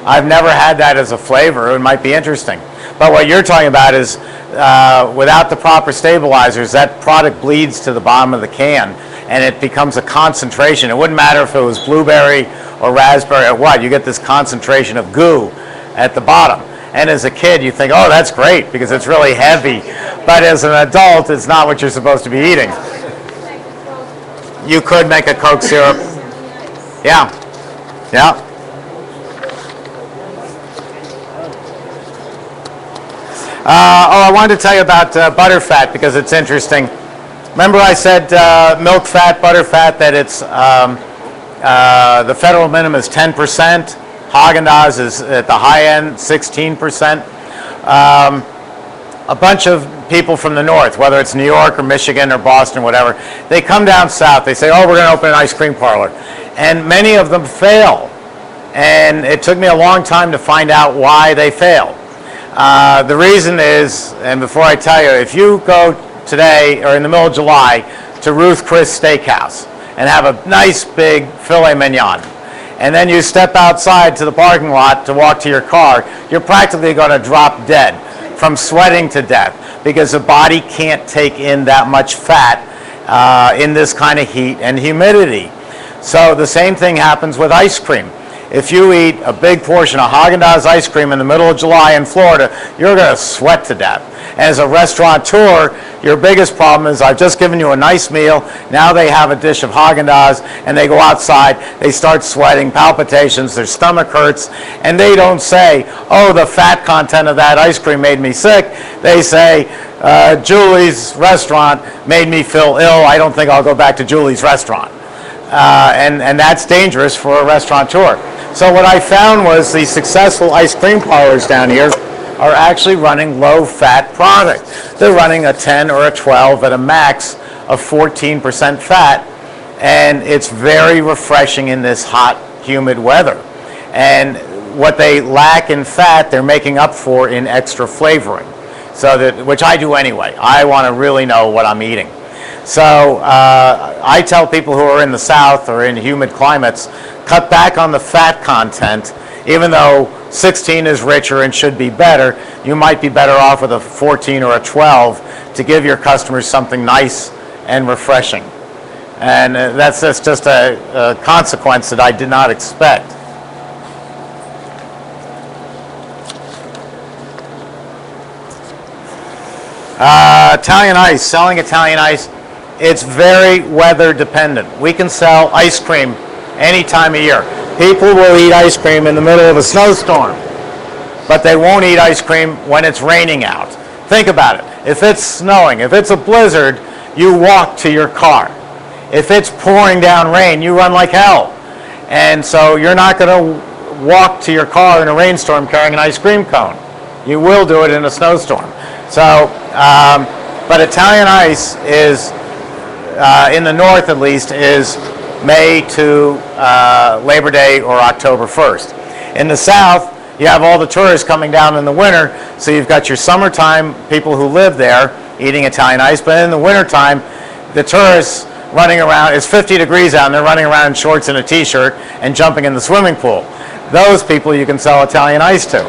I've never had that as a flavor. It might be interesting. But what you're talking about is without the proper stabilizers, that product bleeds to the bottom of the can and it becomes a concentration. It wouldn't matter if it was blueberry or raspberry or what. You get this concentration of goo at the bottom. And as a kid, you think, oh, that's great because it's really heavy. But as an adult, it's not what you're supposed to be eating. You could make a Coke syrup. Yeah. Yeah. I wanted to tell you about Butterfat because it's interesting. Remember I said milk fat, Butterfat, that it's the federal minimum is 10%. Haagen-Dazs is at the high end, 16%. A bunch of people from the north, whether it's New York or Michigan or Boston, whatever, they come down south. They say, oh, we're going to open an ice cream parlor. And many of them fail. And it took me a long time to find out why they fail. The reason is, and before I tell you, if you go today or in the middle of July to Ruth Chris Steakhouse and have a nice big filet mignon, and then you step outside to the parking lot to walk to your car, you're practically going to drop dead from sweating to death because the body can't take in that much fat in this kind of heat and humidity. So the same thing happens with ice cream. If you eat a big portion of Haagen-Dazs ice cream in the middle of July in Florida, you're going to sweat to death. And as a restaurateur, your biggest problem is I've just given you a nice meal, now they have a dish of Haagen-Dazs, and they go outside, they start sweating, palpitations, their stomach hurts, and they don't say, oh, the fat content of that ice cream made me sick. They say, Julie's restaurant made me feel ill, I don't think I'll go back to Julie's restaurant. And that's dangerous for a restaurateur. So what I found was the successful ice cream parlors down here are actually running low-fat product. They're running a 10 or a 12 at a max of 14% fat, and it's very refreshing in this hot, humid weather. And what they lack in fat, they're making up for in extra flavoring, so that, which I do anyway. I want to really know what I'm eating. So I tell people who are in the South or in humid climates, cut back on the fat content. Even though 16 is richer and should be better, you might be better off with a 14 or a 12 to give your customers something nice and refreshing. And that's just a consequence that I did not expect. Italian ice, selling Italian ice, it's very weather dependent. We can sell ice cream any time of year. People will eat ice cream in the middle of a snowstorm, but they won't eat ice cream when it's raining out. Think about it. If it's snowing, if it's a blizzard, you walk to your car. If it's pouring down rain, you run like hell. And so you're not going to walk to your car in a rainstorm carrying an ice cream cone. You will do it in a snowstorm. So, but Italian ice is, in the north at least, is May to Labor Day or October 1st. In the south, you have all the tourists coming down in the winter, so you've got your summertime people who live there eating Italian ice, but in the wintertime, the tourists running around, it's 50 degrees out and they're running around in shorts and a t-shirt and jumping in the swimming pool. Those people you can sell Italian ice to.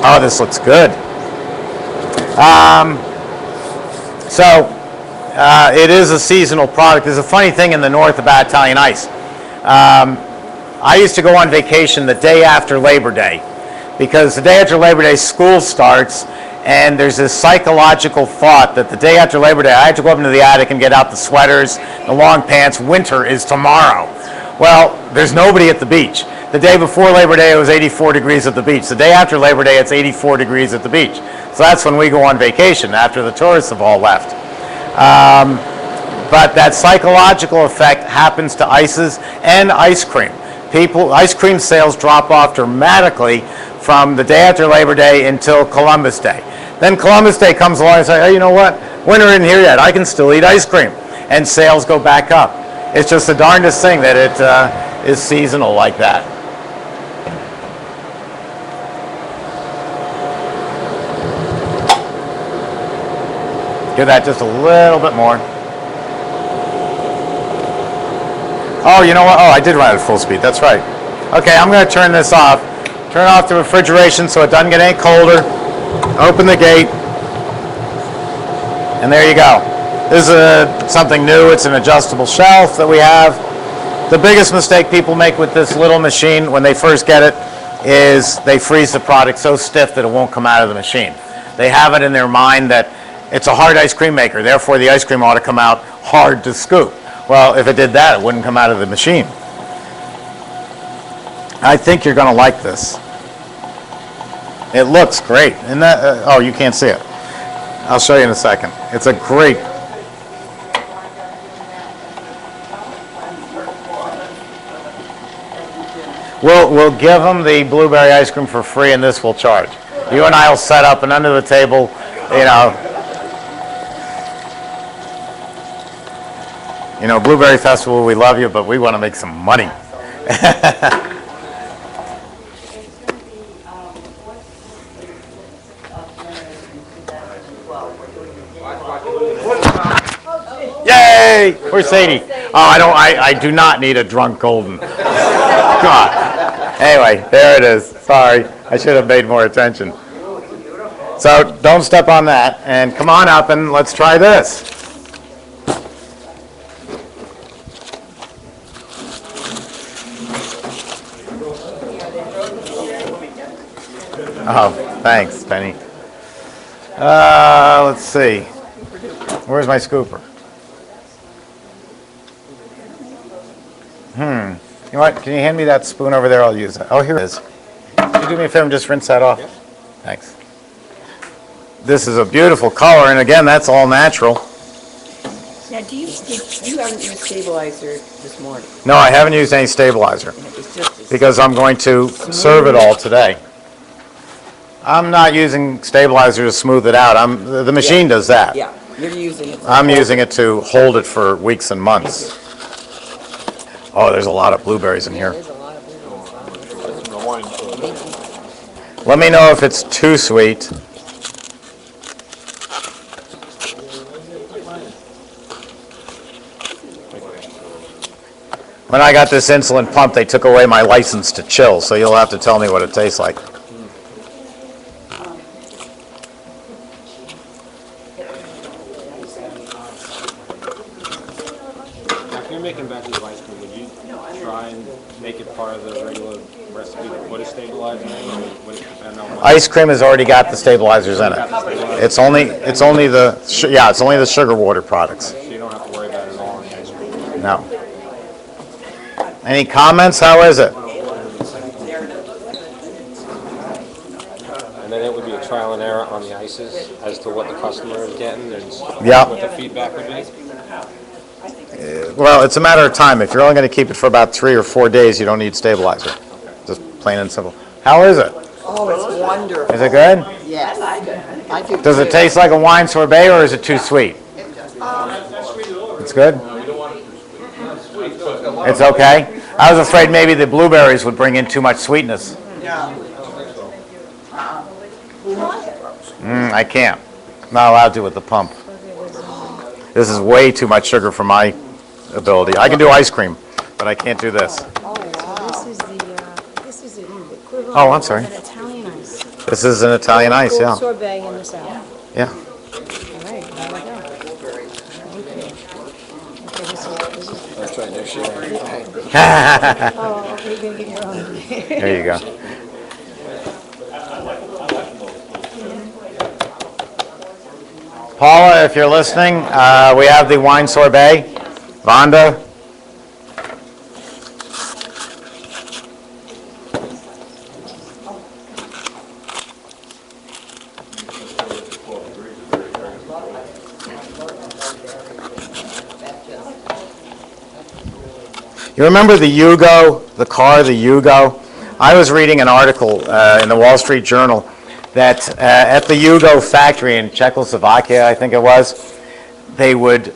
Oh, this looks good. It is a seasonal product. There's a funny thing in the north about Italian ice. I used to go on vacation the day after Labor Day because the day after Labor Day, school starts, and there's this psychological thought that the day after Labor Day, I have to go up into the attic and get out the sweaters, the long pants, winter is tomorrow. Well, there's nobody at the beach. The day before Labor Day, it was 84 degrees at the beach. The day after Labor Day, it's 84 degrees at the beach. So that's when we go on vacation, after the tourists have all left. But that psychological effect happens to ices and ice cream. Ice cream sales drop off dramatically from the day after Labor Day until Columbus Day. Then Columbus Day comes along and says, hey, you know what? Winter isn't here yet. I can still eat ice cream. And sales go back up. It's just the darndest thing that it is seasonal like that. Give that just a little bit more. Oh, you know what? Oh, I did run at full speed. That's right. Okay, I'm going to turn this off. Turn off the refrigeration so it doesn't get any colder. Open the gate. And there you go. This is something new. It's an adjustable shelf that we have. The biggest mistake people make with this little machine when they first get it is they freeze the product so stiff that it won't come out of the machine. They have it in their mind that it's a hard ice cream maker, therefore the ice cream ought to come out hard to scoop. Well, if it did that, it wouldn't come out of the machine. I think you're going to like this. It looks great. Isn't that, oh, you can't see it. I'll show you in a second. It's a great. We'll give them the blueberry ice cream for free, and this will charge. You and I will set up, and under the table, Blueberry Festival, we love you, but we want to make some money. Yay! Where's Sadie? Oh, I do not need a drunk golden. God. Anyway, there it is. Sorry, I should have paid more attention. So don't step on that, and come on up and let's try this. Oh, thanks, Penny. Let's see. Where's my scooper? You know what? Can you hand me that spoon over there? I'll use it. Oh, here it is. Can you do me a favor and just rinse that off? Thanks. This is a beautiful color, and again, that's all natural. Now, you haven't used stabilizer this morning? No, I haven't used any stabilizer because I'm going to serve it all today. I'm not using stabilizer to smooth it out. The machine does that. Yeah, you're using it. I'm using it to hold it for weeks and months. Oh, there's a lot of blueberries in here. There's a lot of blueberries. Let me know if it's too sweet. When I got this insulin pump, they took away my license to chill, so you'll have to tell me what it tastes like. If you're making batches of ice cream, would you try and make it part of the regular recipe? What is stabilizer in? Ice cream has already got the stabilizers in it. It's only the sugar water products. So you don't have to worry about it all in the ice cream. No. Any comments? How is it? And then it would be a trial and error on the ices as to what the customer is getting and Yeah. what the feedback would be. Well, it's a matter of time. If you're only going to keep it for about 3 or 4 days, you don't need stabilizer. Just plain and simple. How is it? Oh, it's wonderful. Is it good? Yes. I do. Does it taste like a wine sorbet, or is it too sweet? It's good? It's okay? I was afraid maybe the blueberries would bring in too much sweetness. I can't. Not allowed to with the pump. This is way too much sugar for my ability. I can do ice cream, but I can't do this. This is the equivalent Oh, I'm sorry. of an Italian ice. This is an Italian ice, yeah. Sorbet in the South. Yeah. All right, there we go. Okay, this is. That's right, they're sharing. Oh, you're gonna get your own. There you go. Paula, if you're listening, we have the wine sorbet. Vonda? You remember the Yugo, the car, the Yugo? I was reading an article in the Wall Street Journal that at the Yugo factory in Czechoslovakia, I think it was, they would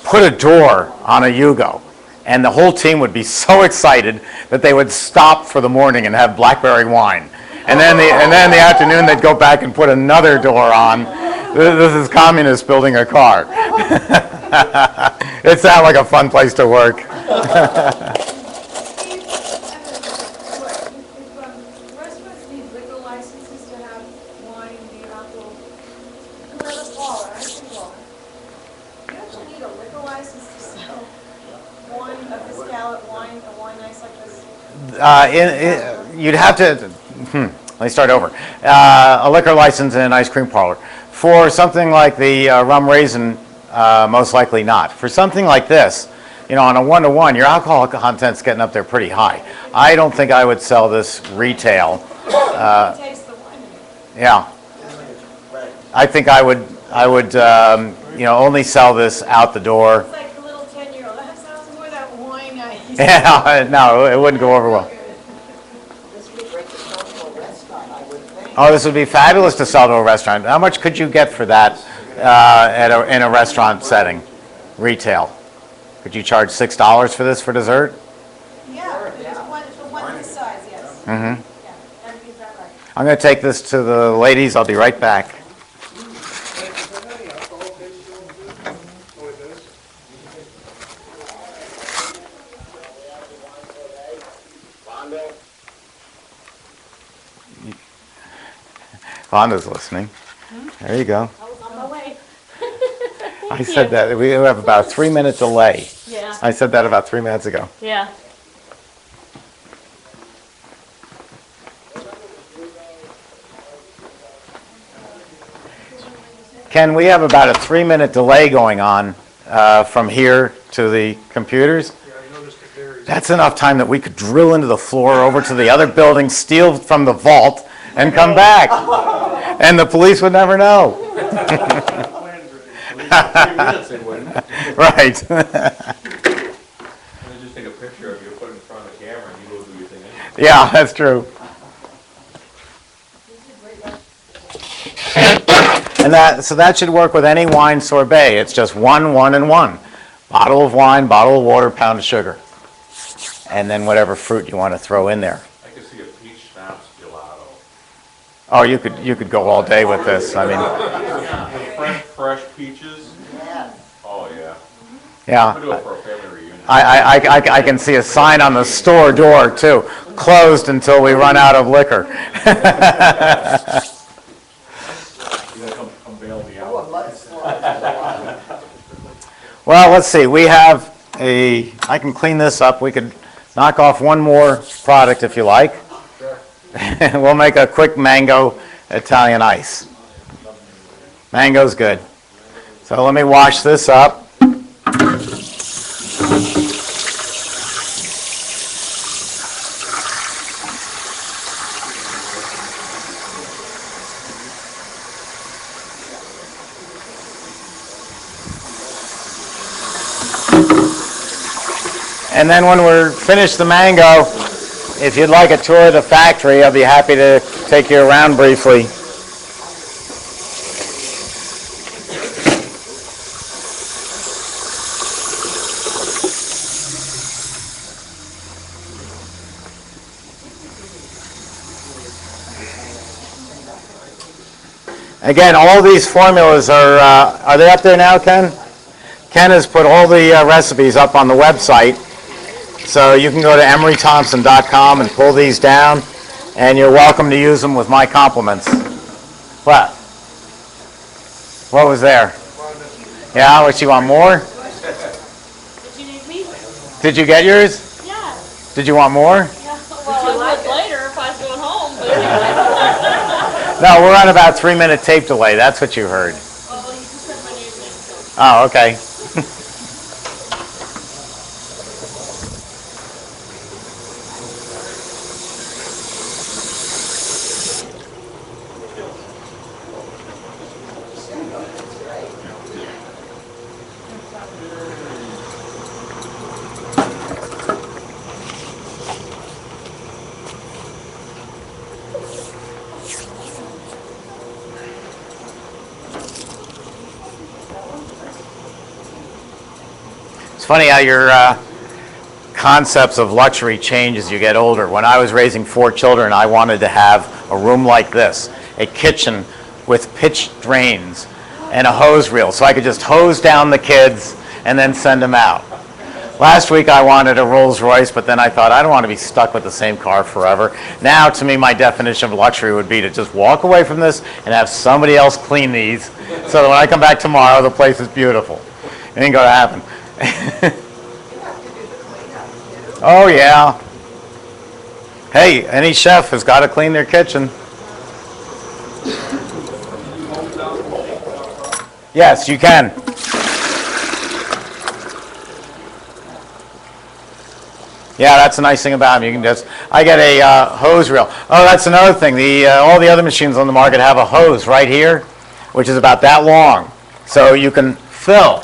put a door on a Yugo, and the whole team would be so excited that they would stop for the morning and have blackberry wine. And then in the afternoon, they'd go back and put another door on. This is communists building a car. It sounds like a fun place to work. Restaurants need liquor licenses to have wine, beer, alcohol, whatever water, I think water. You actually need a liquor license to sell wine, a Viscala wine, a wine nice like this? You'd have to, let me start over. A liquor license in an ice cream parlor. For something like the rum raisin, most likely not. For something like this, you know, on a one-to-one, your alcohol content's getting up there pretty high. I don't think I would sell this retail. Taste the wine in it. Yeah. I think I would, you know, only sell this out the door. It's like the little 10-year-old, that sounds more that wine I used to. Yeah, no, it wouldn't go over well. This would break the sell to a restaurant, I would think. Oh, this would be fabulous to sell to a restaurant. How much could you get for that in a restaurant setting, retail? Could you charge $6 for this for dessert? Yeah, it's one this size, yes. Mm-hmm. Yeah, that'd be about right. I'm going to take this to the ladies. I'll be right back. Vonda's listening. There you go. I was on my way. I said that. We have about a 3-minute delay. Yeah. I said that about 3 minutes ago. Yeah. Ken, we have about a 3-minute delay going on from here to the computers. Yeah, I noticed it varies. That's enough time that we could drill into the floor over to the other building, steal from the vault, and come back. And the police would never know. Right. And then just take a picture of you, put it in front of the camera, and you go do your thing anyway. Yeah, that's true. And so that should work with any wine sorbet. It's just 1, 1, and 1. Bottle of wine, bottle of water, pound of sugar. And then whatever fruit you want to throw in there. I could see a peach schnapps gelato. Oh, you could go all day with this. I mean, Fresh peaches. Yes. Oh, yeah. yeah. We'll do it for a family reunion. I can see a sign on the store door too, closed until we run out of liquor. You gotta come bail me Oh, a out. mudslide. Well, let's see. We have I can clean this up. We could knock off one more product if you like. We'll make a quick mango Italian ice. Mango's good. So let me wash this up. And then when we're finished the mango, if you'd like a tour of the factory, I'll be happy to take you around briefly. Again, all these formulas are they up there now, Ken? Ken has put all the recipes up on the website. So you can go to emerythompson.com and pull these down, and you're welcome to use them with my compliments. What? What was there? Yeah, what, you want more? Did you need me? Did you get yours? Yeah. Did you want more? Yeah. Well, I would later if I was going home, but No, we're on about 3-minute tape delay. That's what you heard. well, you can Oh, okay. It's funny how your concepts of luxury change as you get older. When I was raising 4 children, I wanted to have a room like this, a kitchen with pitch drains and a hose reel, so I could just hose down the kids and then send them out. Last week I wanted a Rolls Royce, but then I thought I don't want to be stuck with the same car forever. Now, to me, my definition of luxury would be to just walk away from this and have somebody else clean these, so that when I come back tomorrow, the place is beautiful. It ain't gonna happen. Oh yeah. Hey, any chef has got to clean their kitchen. Yes, you can. Yeah, that's the nice thing about them. You can just, I get a hose reel. Oh, that's another thing. All the other machines on the market have a hose right here, which is about that long. So you can fill.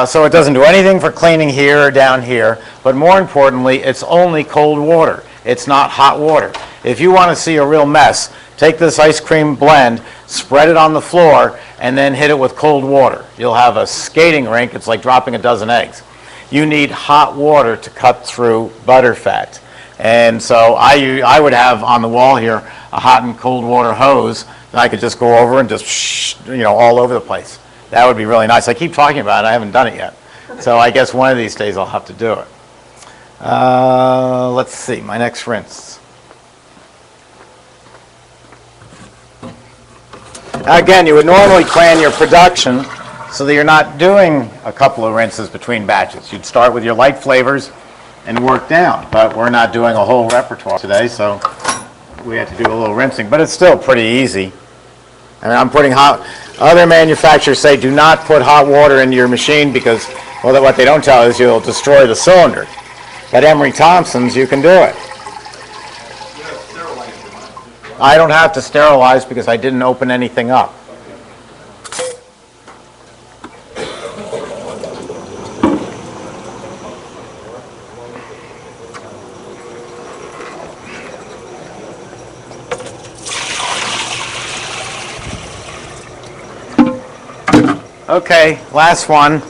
So it doesn't do anything for cleaning here or down here, but more importantly, it's only cold water. It's not hot water. If you want to see a real mess, take this ice cream blend, spread it on the floor, and then hit it with cold water. You'll have a skating rink. It's like dropping a dozen eggs. You need hot water to cut through Butterfat. And so I would have on the wall here a hot and cold water hose that I could just go over and just, all over the place. That would be really nice. I keep talking about it. I haven't done it yet. So I guess one of these days I'll have to do it. Let's see, my next rinse. Again, you would normally plan your production so that you're not doing a couple of rinses between batches. You'd start with your light flavors and work down. But we're not doing a whole repertoire today, so we had to do a little rinsing. But it's still pretty easy. I mean, I'm putting hot. Other manufacturers say do not put hot water into your machine because, well, what they don't tell you is you'll destroy the cylinder. But Emery Thompson's, you can do it. I don't have to sterilize because I didn't open anything up. Okay, last one.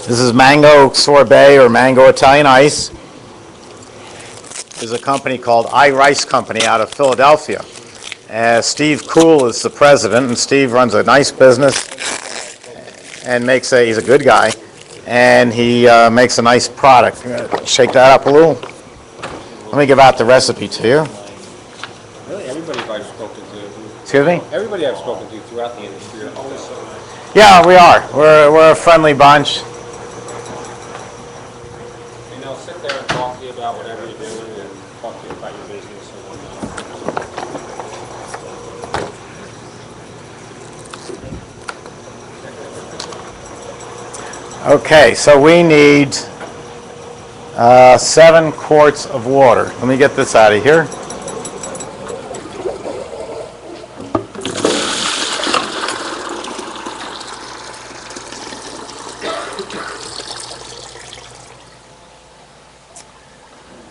This is mango sorbet or mango Italian ice. There's a company called iRice Company out of Philadelphia. Steve Kuhl is the president, and Steve runs a nice business and he's a good guy, and he makes a nice product. Shake that up a little. Let me give out the recipe to you. Really, everybody I've spoken to. Excuse me? Everybody I've spoken to throughout the industry are always so. Yeah, we are. We're a friendly bunch. And they'll sit there and talk to you about whatever you're doing and talk to you about your business and whatnot. Okay, so we need 7 quarts of water. Let me get this out of here.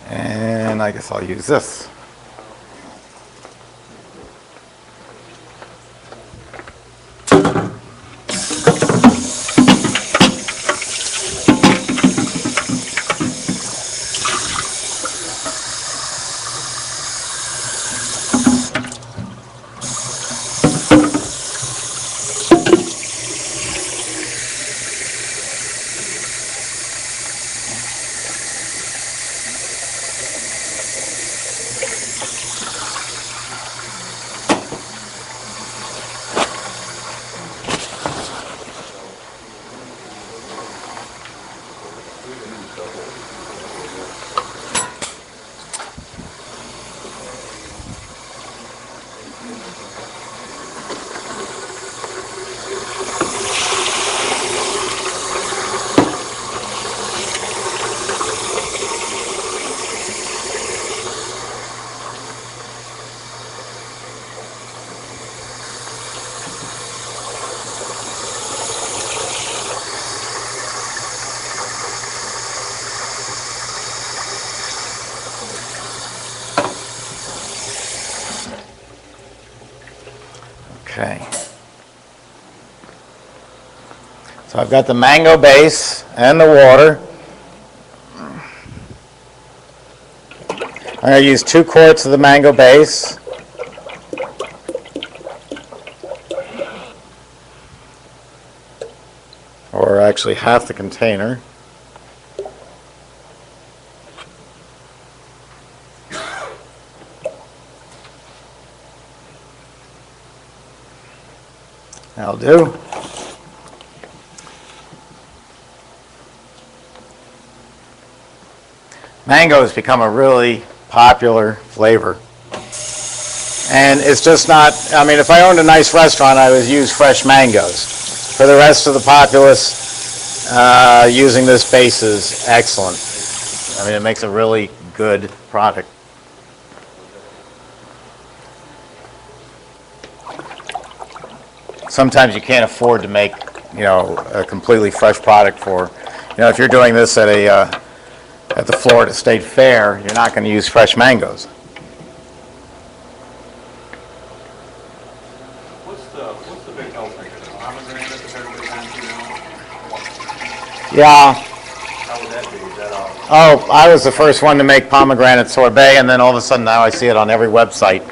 And I guess I'll use this. Okay. So I've got the mango base and the water. I'm going to use 2 quarts of the mango base. Or actually half the container. That'll do. Mango has become a really popular flavor. And it's just not, I mean, if I owned a nice restaurant, I would use fresh mangoes. For the rest of the populace, using this base is excellent. I mean, it makes a really good product. Sometimes you can't afford to make, a completely fresh product for, if you're doing this at the Florida State Fair, you're not going to use fresh mangoes. What's the big health thing? Pomegranate that everybody finds, Yeah. How would that be? Is that all? Oh, I was the first one to make pomegranate sorbet, and then all of a sudden now I see it on every website.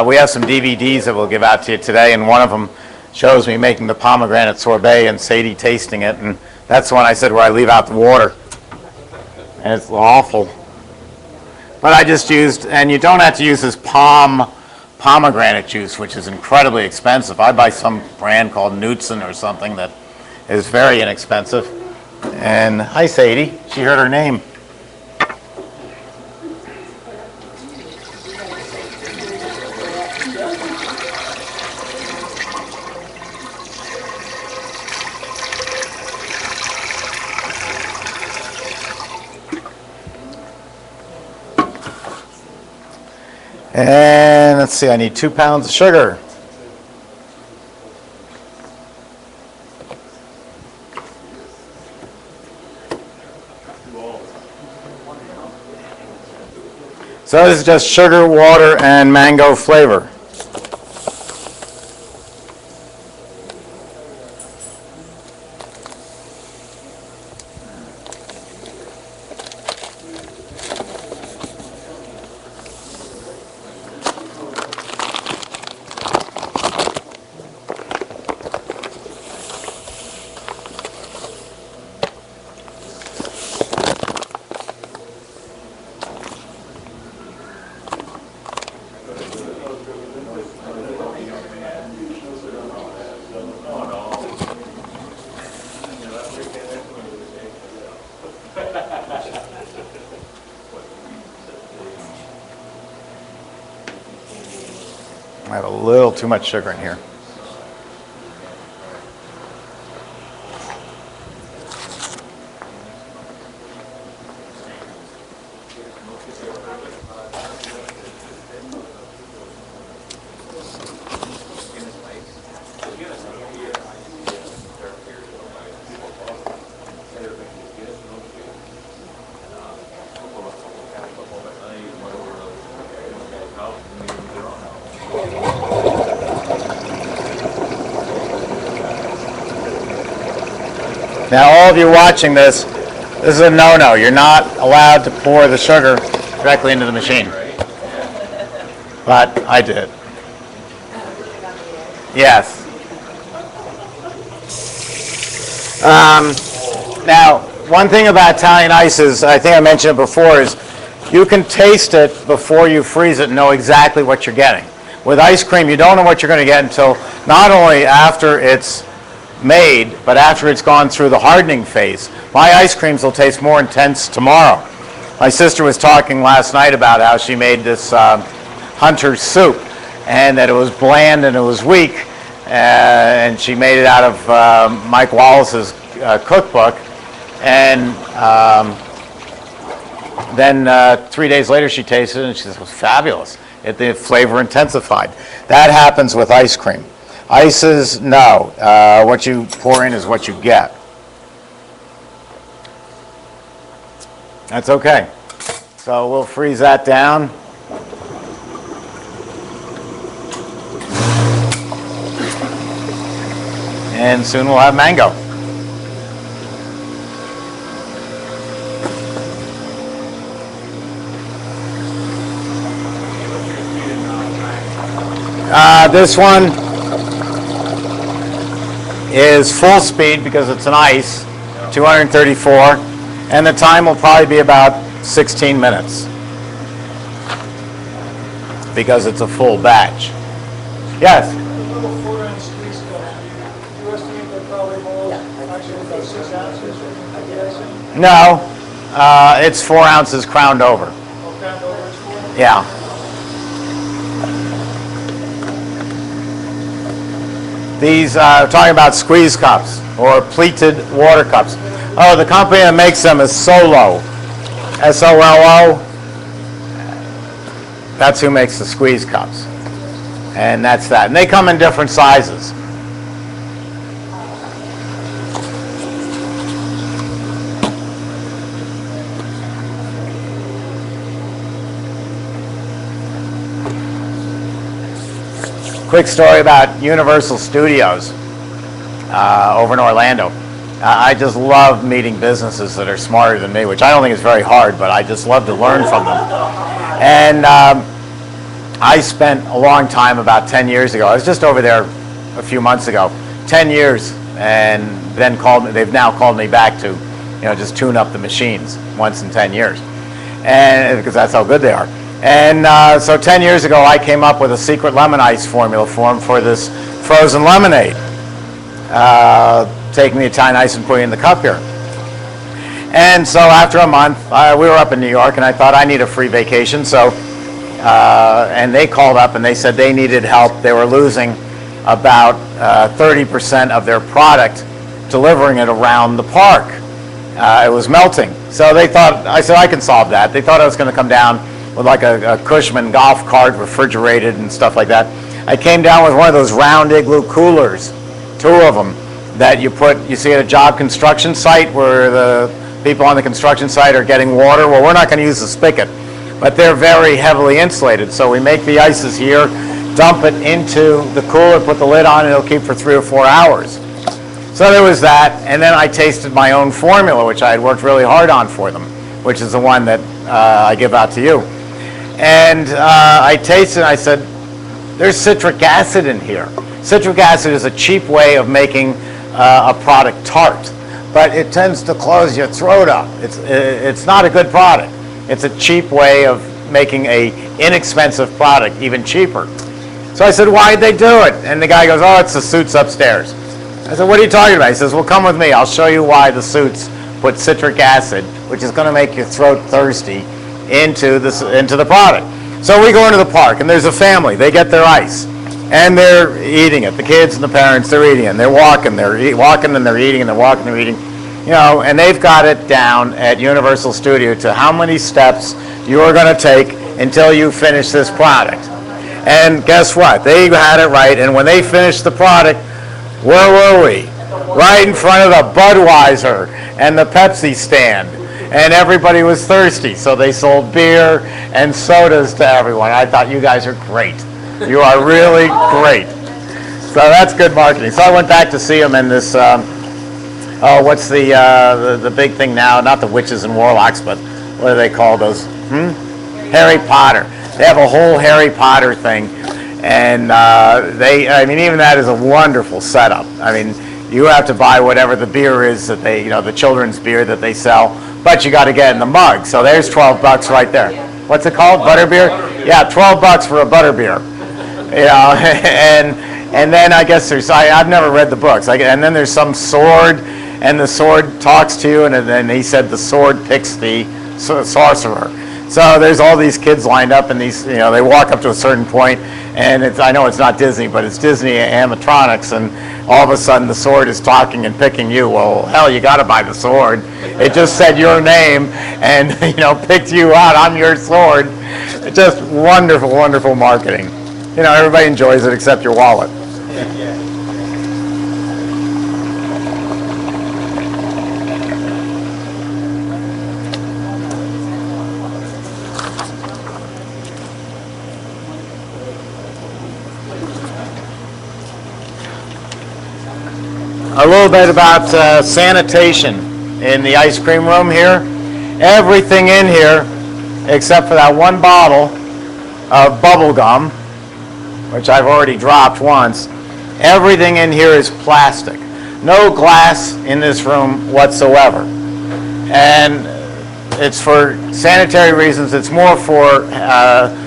We have some DVDs that we'll give out to you today, and one of them shows me making the pomegranate sorbet and Sadie tasting it, and that's the one I said where I leave out the water. And it's awful. But I just used, and you don't have to use this pomegranate juice, which is incredibly expensive. I buy some brand called Knudsen or something that is very inexpensive. And hi, Sadie. She heard her name. And let's see, I need 2 pounds of sugar. So this is just sugar, water, and mango flavor. I have a little too much sugar in here. Now, all of you watching this is a no-no. You're not allowed to pour the sugar directly into the machine. But I did. Yes. Now, one thing about Italian ice is, I think I mentioned it before, is you can taste it before you freeze it and know exactly what you're getting. With ice cream, you don't know what you're going to get until not only after it's made, but after it's gone through the hardening phase. My ice creams will taste more intense tomorrow. My sister was talking last night about how she made this Hunter's soup, and that it was bland and it was weak, and she made it out of Mike Wallace's cookbook, and then 3 days later she tasted it and she said it was fabulous. The flavor intensified. That happens with ice cream. Ices, no. What you pour in is what you get. That's okay. So we'll freeze that down. and soon we'll have mango. This one is full speed because it's an ice, 234, and the time will probably be about 16 minutes because it's a full batch. Yes? The little 4-ounce squeeze cups, do you estimate they're probably hold actually about 6 ounces, I'm guessing? No, it's 4 ounces crowned over. Oh, crowned over is 4? Yeah. These, talking about squeeze cups or pleated water cups. Oh, the company that makes them is Solo, S-O-L-O. That's who makes the squeeze cups. And that's that. And they come in different sizes. Quick story about Universal Studios over in Orlando. I just love meeting businesses that are smarter than me, which I don't think is very hard, but I just love to learn from them. And I spent a long time, about 10 years ago. I was just over there a few months ago, 10 years, and then they've now called me back to, just tune up the machines once in 10 years, and because that's how good they are. And so 10 years ago, I came up with a secret lemon ice formula for them for this frozen lemonade, taking the Italian ice and putting it in the cup here. And so after a month, we were up in New York, and I thought I need a free vacation. So, and they called up and they said they needed help. They were losing about 30% of their product, delivering it around the park. It was melting. So they thought, I said, I can solve that. They thought I was going to come down with like a Cushman golf cart, refrigerated and stuff like that. I came down with one of those round igloo coolers, 2 of them, that you see at a job construction site where the people on the construction site are getting water. Well, we're not going to use the spigot, but they're very heavily insulated. So we make the ices here, dump it into the cooler, put the lid on, and it'll keep for 3 or 4 hours. So there was that, and then I tasted my own formula, which I had worked really hard on for them, which is the one that I give out to you. And I tasted it, and I said, there's citric acid in here. Citric acid is a cheap way of making a product tart, but it tends to close your throat up. It's not a good product. It's a cheap way of making a inexpensive product even cheaper. So I said, why'd they do it? And the guy goes, oh, it's the suits upstairs. I said, what are you talking about? He says, well, come with me. I'll show you why the suits put citric acid, which is going to make your throat thirsty, into the product. So we go into the park, and there's a family. They get their ice, and they're eating it. The kids and the parents, they're eating it. And they're walking, walking, and they're eating, and they're walking, and they're eating. And they've got it down at Universal Studio to how many steps you are going to take until you finish this product. And guess what? They had it right, and when they finished the product, where were we? Right in front of the Budweiser and the Pepsi stand. And everybody was thirsty, so they sold beer and sodas to everyone. I thought, you guys are great. You are really great. So that's good marketing. So I went back to see them in this, what's the big thing now? Not the witches and warlocks, but what do they call those? Harry Potter. They have a whole Harry Potter thing. And even that is a wonderful setup. I mean, you have to buy whatever the beer is that they, the children's beer that they sell, but you got to get in the mug. So there's $12 right there. What's it called? Butterbeer? Yeah, $12 for a butterbeer. And then I guess I've never read the books. And then there's some sword, and the sword talks to you, and then he said the sword picks the sorcerer. So there's all these kids lined up, and these, they walk up to a certain point, and I know it's not Disney, but it's Disney animatronics, and all of a sudden the sword is talking and picking you. Well, hell, you got to buy the sword. It just said your name and, picked you out. I'm your sword. Just wonderful, wonderful marketing. Everybody enjoys it except your wallet. a little bit about sanitation in the ice cream room here. Everything in here, except for that one bottle of bubble gum, which I've already dropped once, everything in here is plastic. No glass in this room whatsoever. And it's for sanitary reasons. It's more for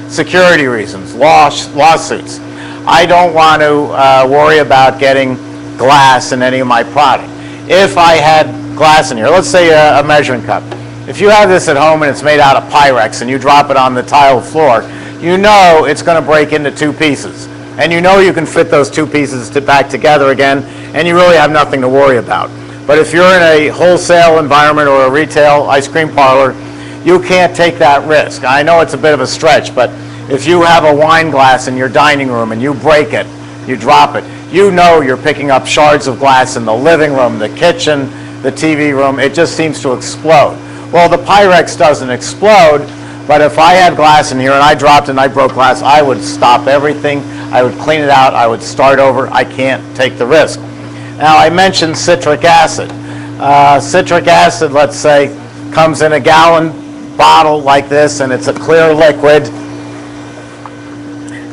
security reasons, lawsuits. I don't want to worry about getting glass in any of my product. If I had glass in here, let's say a measuring cup. If you have this at home and it's made out of Pyrex and you drop it on the tile floor, you know it's going to break into two pieces. And you know you can fit those two pieces back together again, and you really have nothing to worry about. But if you're in a wholesale environment or a retail ice cream parlor, you can't take that risk. I know it's a bit of a stretch, but if you have a wine glass in your dining room and you break it, you drop it, you know you're picking up shards of glass in the living room, the kitchen, the TV room. It just seems to explode. Well, the Pyrex doesn't explode, but if I had glass in here and I dropped it and I broke glass, I would stop everything. I would clean it out. I would start over. I can't take the risk. Now, I mentioned citric acid. Citric acid, let's say, comes in a gallon bottle like this, and it's a clear liquid.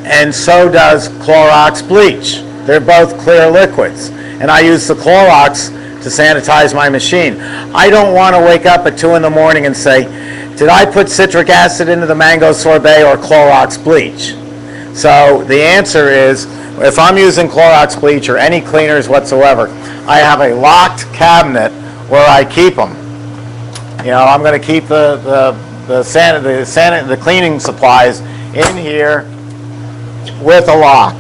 And so does Clorox bleach. They're both clear liquids. And I use the Clorox to sanitize my machine. I don't want to wake up at 2 in the morning and say, did I put citric acid into the mango sorbet or Clorox bleach? So the answer is, if I'm using Clorox bleach or any cleaners whatsoever, I have a locked cabinet where I keep them. You know, I'm going to keep the cleaning supplies in here with a lock,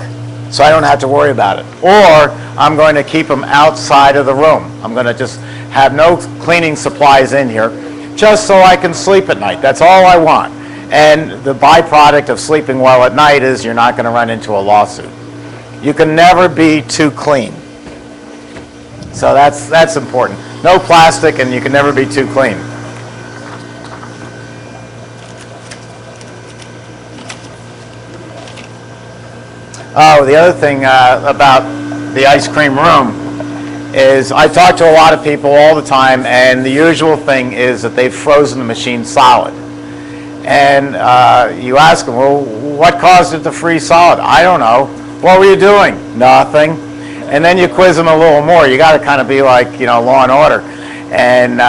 so I don't have to worry about it. Or I'm going to keep them outside of the room. I'm going to just have no cleaning supplies in here, just so I can sleep at night. That's all I want. And the byproduct of sleeping well at night is you're not going to run into a lawsuit. You can never be too clean. So that's important. No plastic, and you can never be too clean. Oh, the other thing about the ice cream room is I talk to a lot of people all the time, and the usual thing is that they've frozen the machine solid. And you ask them, well, what caused it to freeze solid? I don't know. What were you doing? Nothing. And then you quiz them a little more. You got to kind of be like, you know, Law and Order. And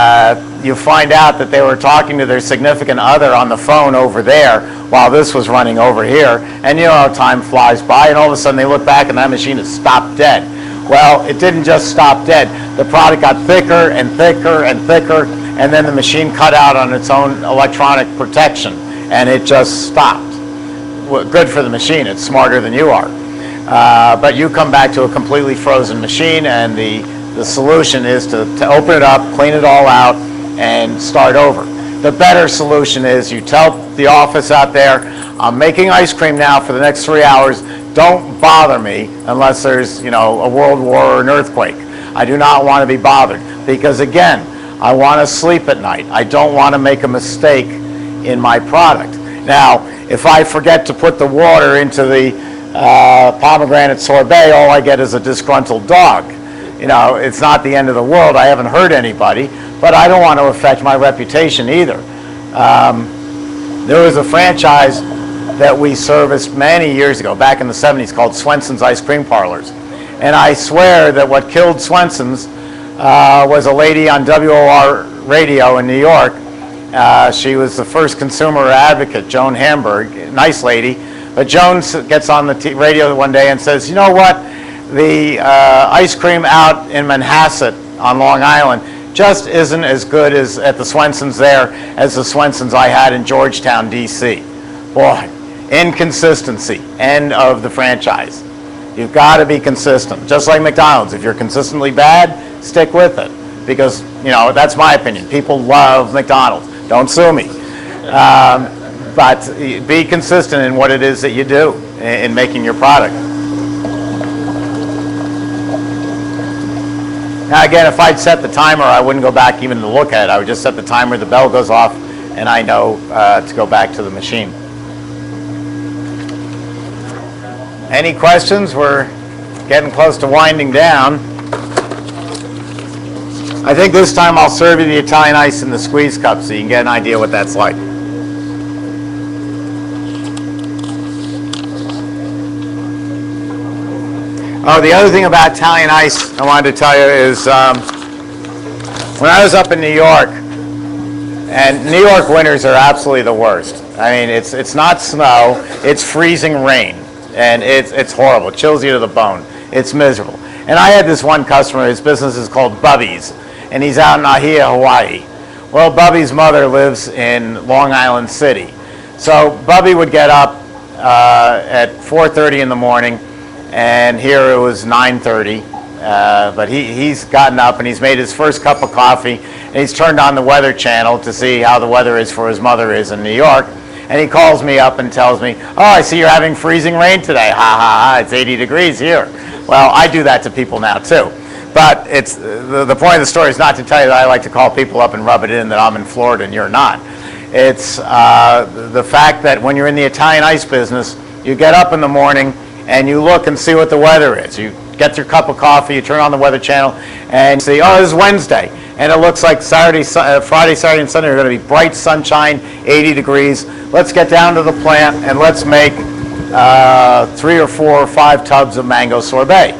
you find out that they were talking to their significant other on the phone over there while this was running over here. And you know how time flies by, and all of a sudden they look back and that machine has stopped dead. Well, it didn't just stop dead. The product got thicker and thicker and thicker, and then the machine cut out on its own electronic protection, and it just stopped. Well, good for the machine. It's smarter than you are. But you come back to a completely frozen machine, and the solution is to open it up, clean it all out, and start over. The better solution is you tell the office out there, I'm making ice cream now for the next 3 hours. Don't bother me unless there's, you know, a world war or an earthquake. I do not want to be bothered because, again, I want to sleep at night. I don't want to make a mistake in my product. Now, if I forget to put the water into the pomegranate sorbet, all I get is a disgruntled dog. You know, it's not the end of the world. I haven't hurt anybody, but I don't want to affect my reputation either. There was a franchise that we serviced many years ago, back in the 70s, called Swenson's Ice Cream Parlors. And I swear that what killed Swenson's was a lady on WOR radio in New York. She was the first consumer advocate, Joan Hamburg, nice lady. But Joan gets on the radio one day and says, you know what? The ice cream out in Manhasset on Long Island just isn't as good as at the Swenson's there as the Swenson's I had in Georgetown, D.C. Boy, inconsistency, end of the franchise. You've got to be consistent. Just like McDonald's, if you're consistently bad, stick with it. Because, you know, that's my opinion. People love McDonald's. Don't sue me. But be consistent in what it is that you do in making your product. Now again, if I'd set the timer, I wouldn't go back even to look at it. I would just set the timer, the bell goes off, and I know to go back to the machine. Any questions? We're getting close to winding down. I think this time I'll serve you the Italian ice in the squeeze cup so you can get an idea what that's like. Oh, the other thing about Italian ice I wanted to tell you is when I was up in New York, and New York winters are absolutely the worst. I mean, it's not snow, it's freezing rain, and it's horrible. It chills you to the bone. It's miserable. And I had this one customer, his business is called Bubby's, and he's out in Ahia, Hawaii. Well, Bubby's mother lives in Long Island City. So Bubby would get up at 4:30 in the morning, and here it was 9:30. But he's gotten up and he's made his first cup of coffee, and he's turned on the Weather Channel to see how the weather is for his mother is in New York. And he calls me up and tells me, "Oh, I see you're having freezing rain today. Ha ha ha, it's 80 degrees here." Well, I do that to people now too. But it's the point of the story is not to tell you that I like to call people up and rub it in that I'm in Florida and you're not. It's the fact that when you're in the Italian ice business, you get up in the morning and you look and see what the weather is. You get your cup of coffee, you turn on the Weather Channel, and see, oh, this is Wednesday. And it looks like Friday, Saturday, and Sunday are going to be bright sunshine, 80 degrees. Let's get down to the plant and let's make 3 or 4 or 5 tubs of mango sorbet.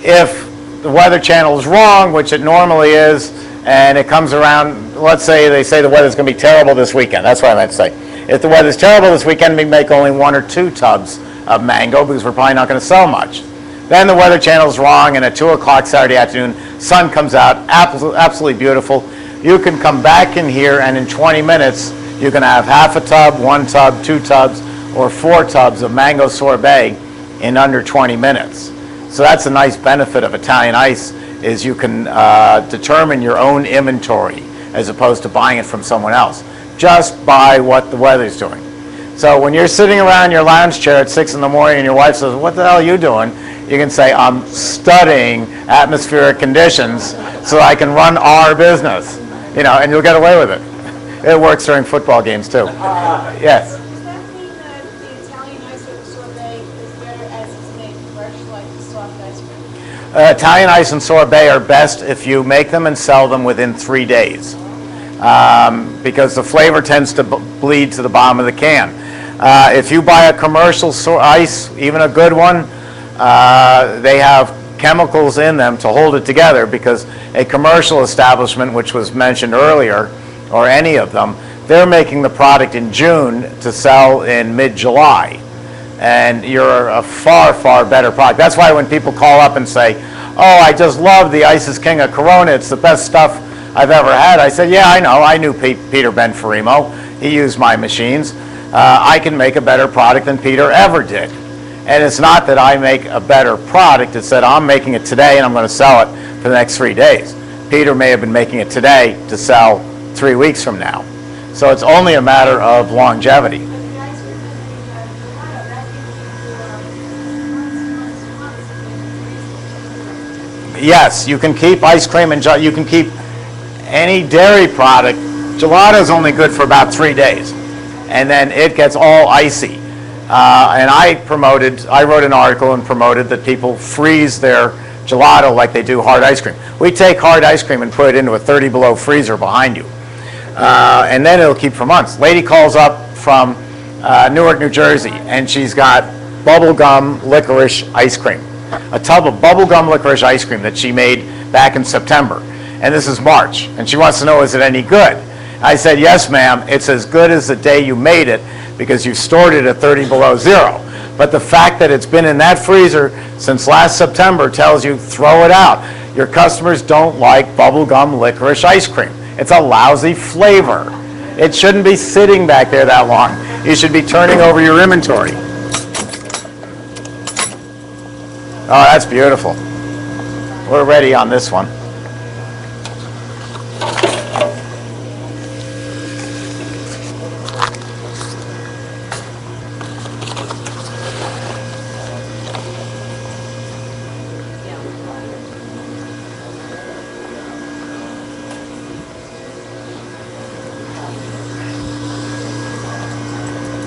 If the Weather Channel is wrong, which it normally is, and it comes around, let's say they say the weather's going to be terrible this weekend. That's what I meant to say. If the weather's terrible this weekend, we make only 1 or 2 tubs of mango because we're probably not going to sell much. Then the Weather Channel's wrong, and at 2 o'clock Saturday afternoon, sun comes out, absolutely beautiful. You can come back in here, and in 20 minutes, you can have half a tub, 1 tub, 2 tubs, or 4 tubs of mango sorbet in under 20 minutes. So that's a nice benefit of Italian ice, is you can determine your own inventory as opposed to buying it from someone else. Just buy what the weather's doing. So when you're sitting around your lounge chair at 6 in the morning and your wife says, "What the hell are you doing?" You can say, "I'm studying atmospheric conditions so I can run our business," and you'll get away with it. It works during football games too. Yes. Does that mean that the Italian ice or the sorbet is better as it's made fresh, like the soft ice cream? Italian ice and sorbet are best if you make them and sell them within 3 days, because the flavor tends to bleed to the bottom of the can. If you buy a commercial ice, even a good one, they have chemicals in them to hold it together, because a commercial establishment, which was mentioned earlier, or any of them, they're making the product in June to sell in mid-July. And you're a far, far better product. That's why when people call up and say, "Oh, I just love the Ice is King of Corona, it's the best stuff I've ever had," I said, "Yeah, I know. I knew Peter Benferrimo. He used my machines. I can make a better product than Peter ever did." And it's not that I make a better product, it's that I'm making it today and I'm going to sell it for the next 3 days. Peter may have been making it today to sell 3 weeks from now. So it's only a matter of longevity. But the ice cream that you have, that gives you months. Yes, you can keep ice cream and you can keep any dairy product. Gelato is only good for about 3 days, and then it gets all icy. And I wrote an article and promoted that people freeze their gelato like they do hard ice cream. We take hard ice cream and put it into a 30 below freezer behind you. And then it'll keep for months. Lady calls up from Newark, New Jersey, and she's got bubblegum licorice ice cream. A tub of bubblegum licorice ice cream that she made back in September. And this is March. And she wants to know, is it any good? I said, "Yes, ma'am, it's as good as the day you made it, because you stored it at 30 below zero. But the fact that it's been in that freezer since last September tells you throw it out. Your customers don't like bubblegum licorice ice cream. It's a lousy flavor. It shouldn't be sitting back there that long. You should be turning over your inventory." Oh, that's beautiful. We're ready on this one.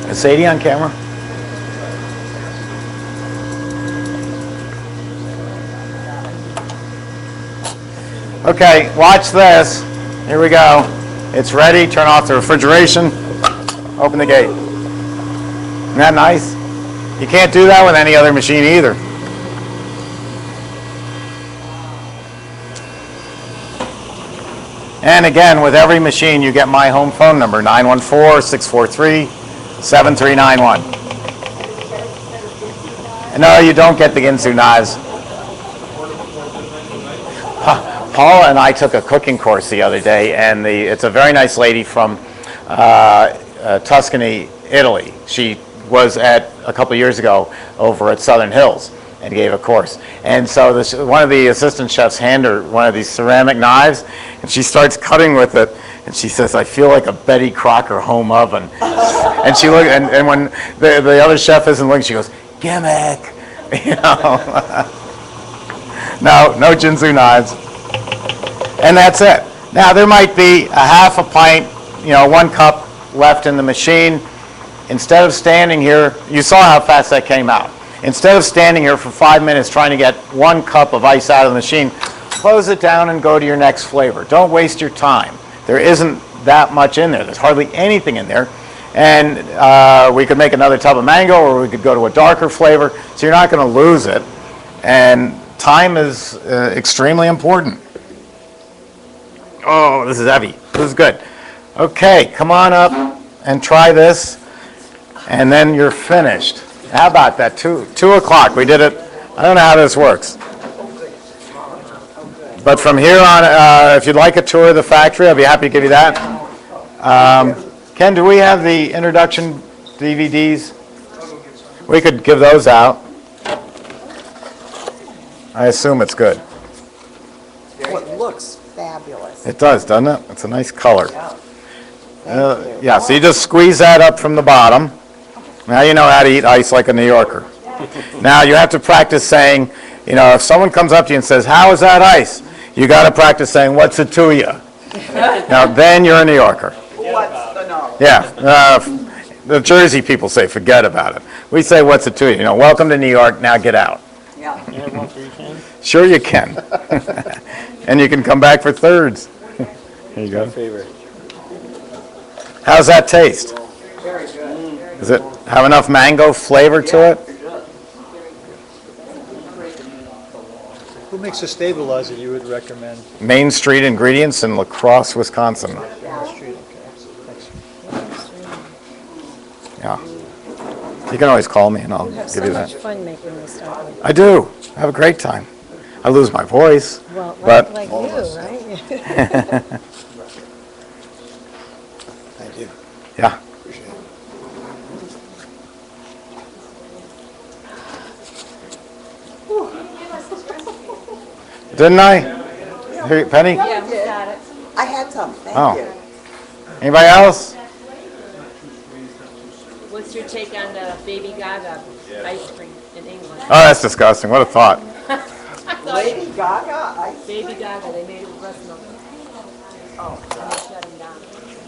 Is Sadie on camera? Okay, watch this. Here we go. It's ready. Turn off the refrigeration. Open the gate. Isn't that nice? You can't do that with any other machine either. And again, with every machine, you get my home phone number, 914-643-7391. No, you don't get the Ginsu knives. Paula and I took a cooking course the other day, and it's a very nice lady from Tuscany, Italy. She was a couple years ago over at Southern Hills and gave a course. And so one of the assistant chefs handed her one of these ceramic knives, and she starts cutting with it, and she says, "I feel like a Betty Crocker home oven." And she looked, and when the other chef isn't looking, she goes, "Gimmick," you know. No Ginsu knives. And that's it. Now there might be a half a pint, 1 cup left in the machine. Instead of standing here, you saw how fast that came out. Instead of standing here for 5 minutes trying to get 1 cup of ice out of the machine, close it down and go to your next flavor. Don't waste your time. There isn't that much in there. There's hardly anything in there. And we could make another tub of mango, or we could go to a darker flavor, so you're not going to lose it. And time is extremely important. Oh, this is heavy. This is good. Okay, come on up and try this, and then you're finished. How about that? 2 o'clock. We did it. I don't know how this works. But from here on, if you'd like a tour of the factory, I'd be happy to give you that. Ken, do we have the introduction DVDs? We could give those out. I assume it's good. It looks fabulous. It does, doesn't it? It's a nice color. Yeah, so you just squeeze that up from the bottom. Now you know how to eat ice like a New Yorker. Now you have to practice saying, if someone comes up to you and says, "How is that ice?" You got to practice saying, "What's it to you?" Now then you're a New Yorker. What's the no? Yeah, the Jersey people say, "Forget about it." We say, "What's it to you?" Welcome to New York, now get out. Yeah. Sure you can. And you can come back for thirds. There you go. Favorite. How's that taste? Very good. Does it have enough mango flavor to it? Who makes a stabilizer you would recommend? Main Street Ingredients in La Crosse, Wisconsin. Yeah. You can always call me and I'll give you that. Fun making this stuff. I do. I have a great time. I lose my voice, Well, but like you, right? Thank you. yeah. Appreciate it. Didn't I? Here, Penny? Yeah, we got it. I had some, thank Oh. you. Anybody else? What's your take on the Baby Gaga ice cream in England? Oh, that's disgusting. What a thought. Lady Gaga, Baby Gaga, they made it with breast milk. Oh. And they shut him down.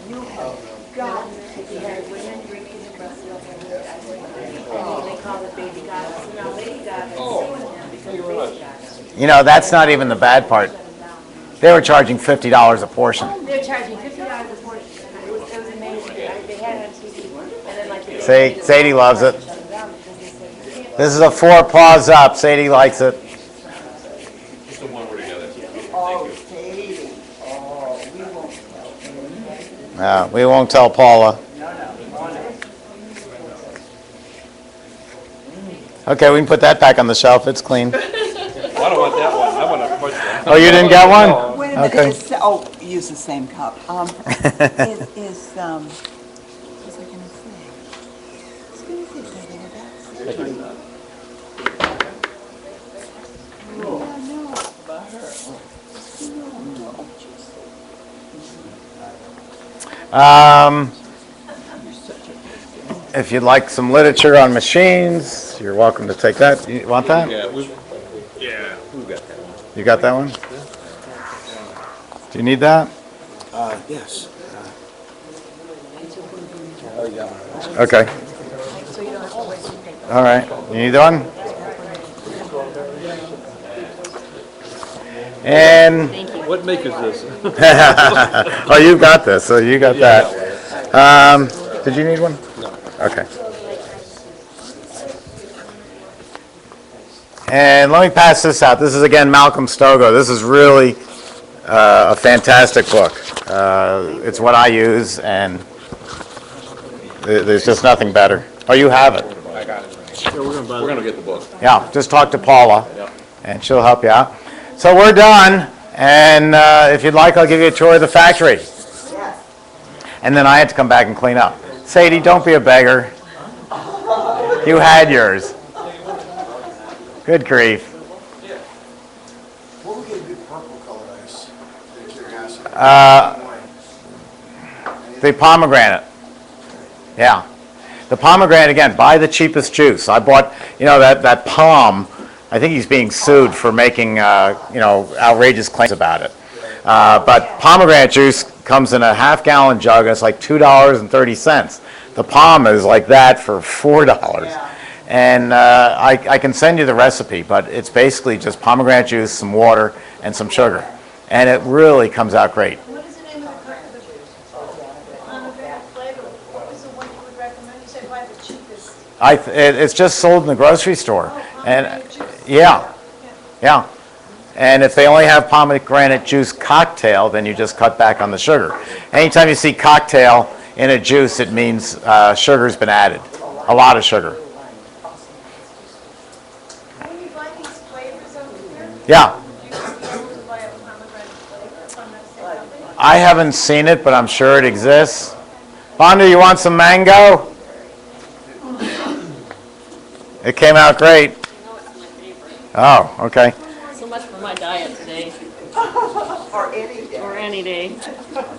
you have got He had women drinking the breast milk and the ice cream. And they called it Baby Gaga. So now Lady Gaga is suing him because of Baby Gaga. That's not even the bad part. They were charging $50 a portion. They're charging $50 a portion. It was amazing. They had it on TV. And then like the See, Sadie loves it. shut them down because they said, This is a 4 paws up. Sadie likes it. Just the one word together. oh, Sadie. Oh, we won't tell anyone. We won't tell Paula. Okay, we can put that back on the shelf. It's clean. I don't want that one, I want a push one. Oh, you didn't get one? Wait a minute, Okay. use the same cup. What was I gonna say? I was gonna say something about If you'd like some literature on machines, you're welcome to take that. You want that? Yeah, we've got that one. You got that one? Do you need that? Yes. Okay. All right. You need one? And What make is this? Oh, you got this, so you got that. Did you need one? No. Okay. And let me pass this out. This is, again, Malcolm Stogo. This is really a fantastic book. It's what I use, and there's just nothing better. Oh, you have it. I got it. We're gonna get the book. Yeah, just talk to Paula, Yep. and she'll help you out. So we're done, and if you'd like, I'll give you a tour of the factory. And then I had to come back and clean up. Sadie, don't be a beggar. You had yours. Good grief. What would get a good purple color ice? The pomegranate. Yeah. The pomegranate, again, buy the cheapest juice. I bought, that palm. I think he's being sued for making, outrageous claims about it. But pomegranate juice comes in a half-gallon jug, and it's like $2.30. The palm is like that for $4. And I can send you the recipe, but it's basically just pomegranate juice, some water, and some sugar. And it really comes out great. What is the name of the pomegranate flavor? What was the one you would recommend? You said buy the cheapest. It's just sold in the grocery store. And Pomegranate juice. yeah. And if they only have pomegranate juice cocktail, then you just cut back on the sugar. Anytime you see cocktail in a juice, it means sugar's been added. A lot of sugar. When you buy these flavors over here, Yeah. do you just be able to buy a pomegranate flavor from that same company? I haven't seen it, but I'm sure it exists. Fonda, you want some mango? It came out great. Oh, okay. So much for my diet today, Or any day. or any day.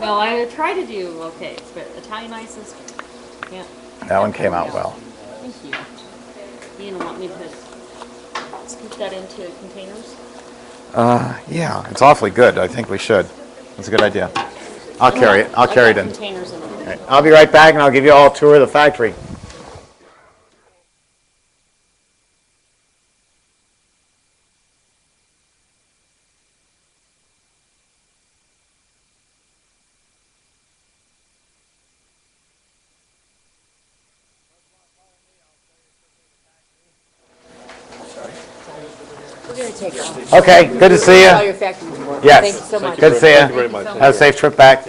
Well, I try to do okay, but Italian ices, can't. That one came out well. Thank you. You don't want me to scoop that into containers? Yeah, it's awfully good. I think we should. That's a good idea. I'll carry it. I'll carry it in. Containers in them. All right. I'll be right back, and I'll give you all a tour of the factory. We're gonna take off. Okay, good to see All you. your factories work. Yes. Thank you so much. Good to see you. Thank you very much. Have a safe trip back.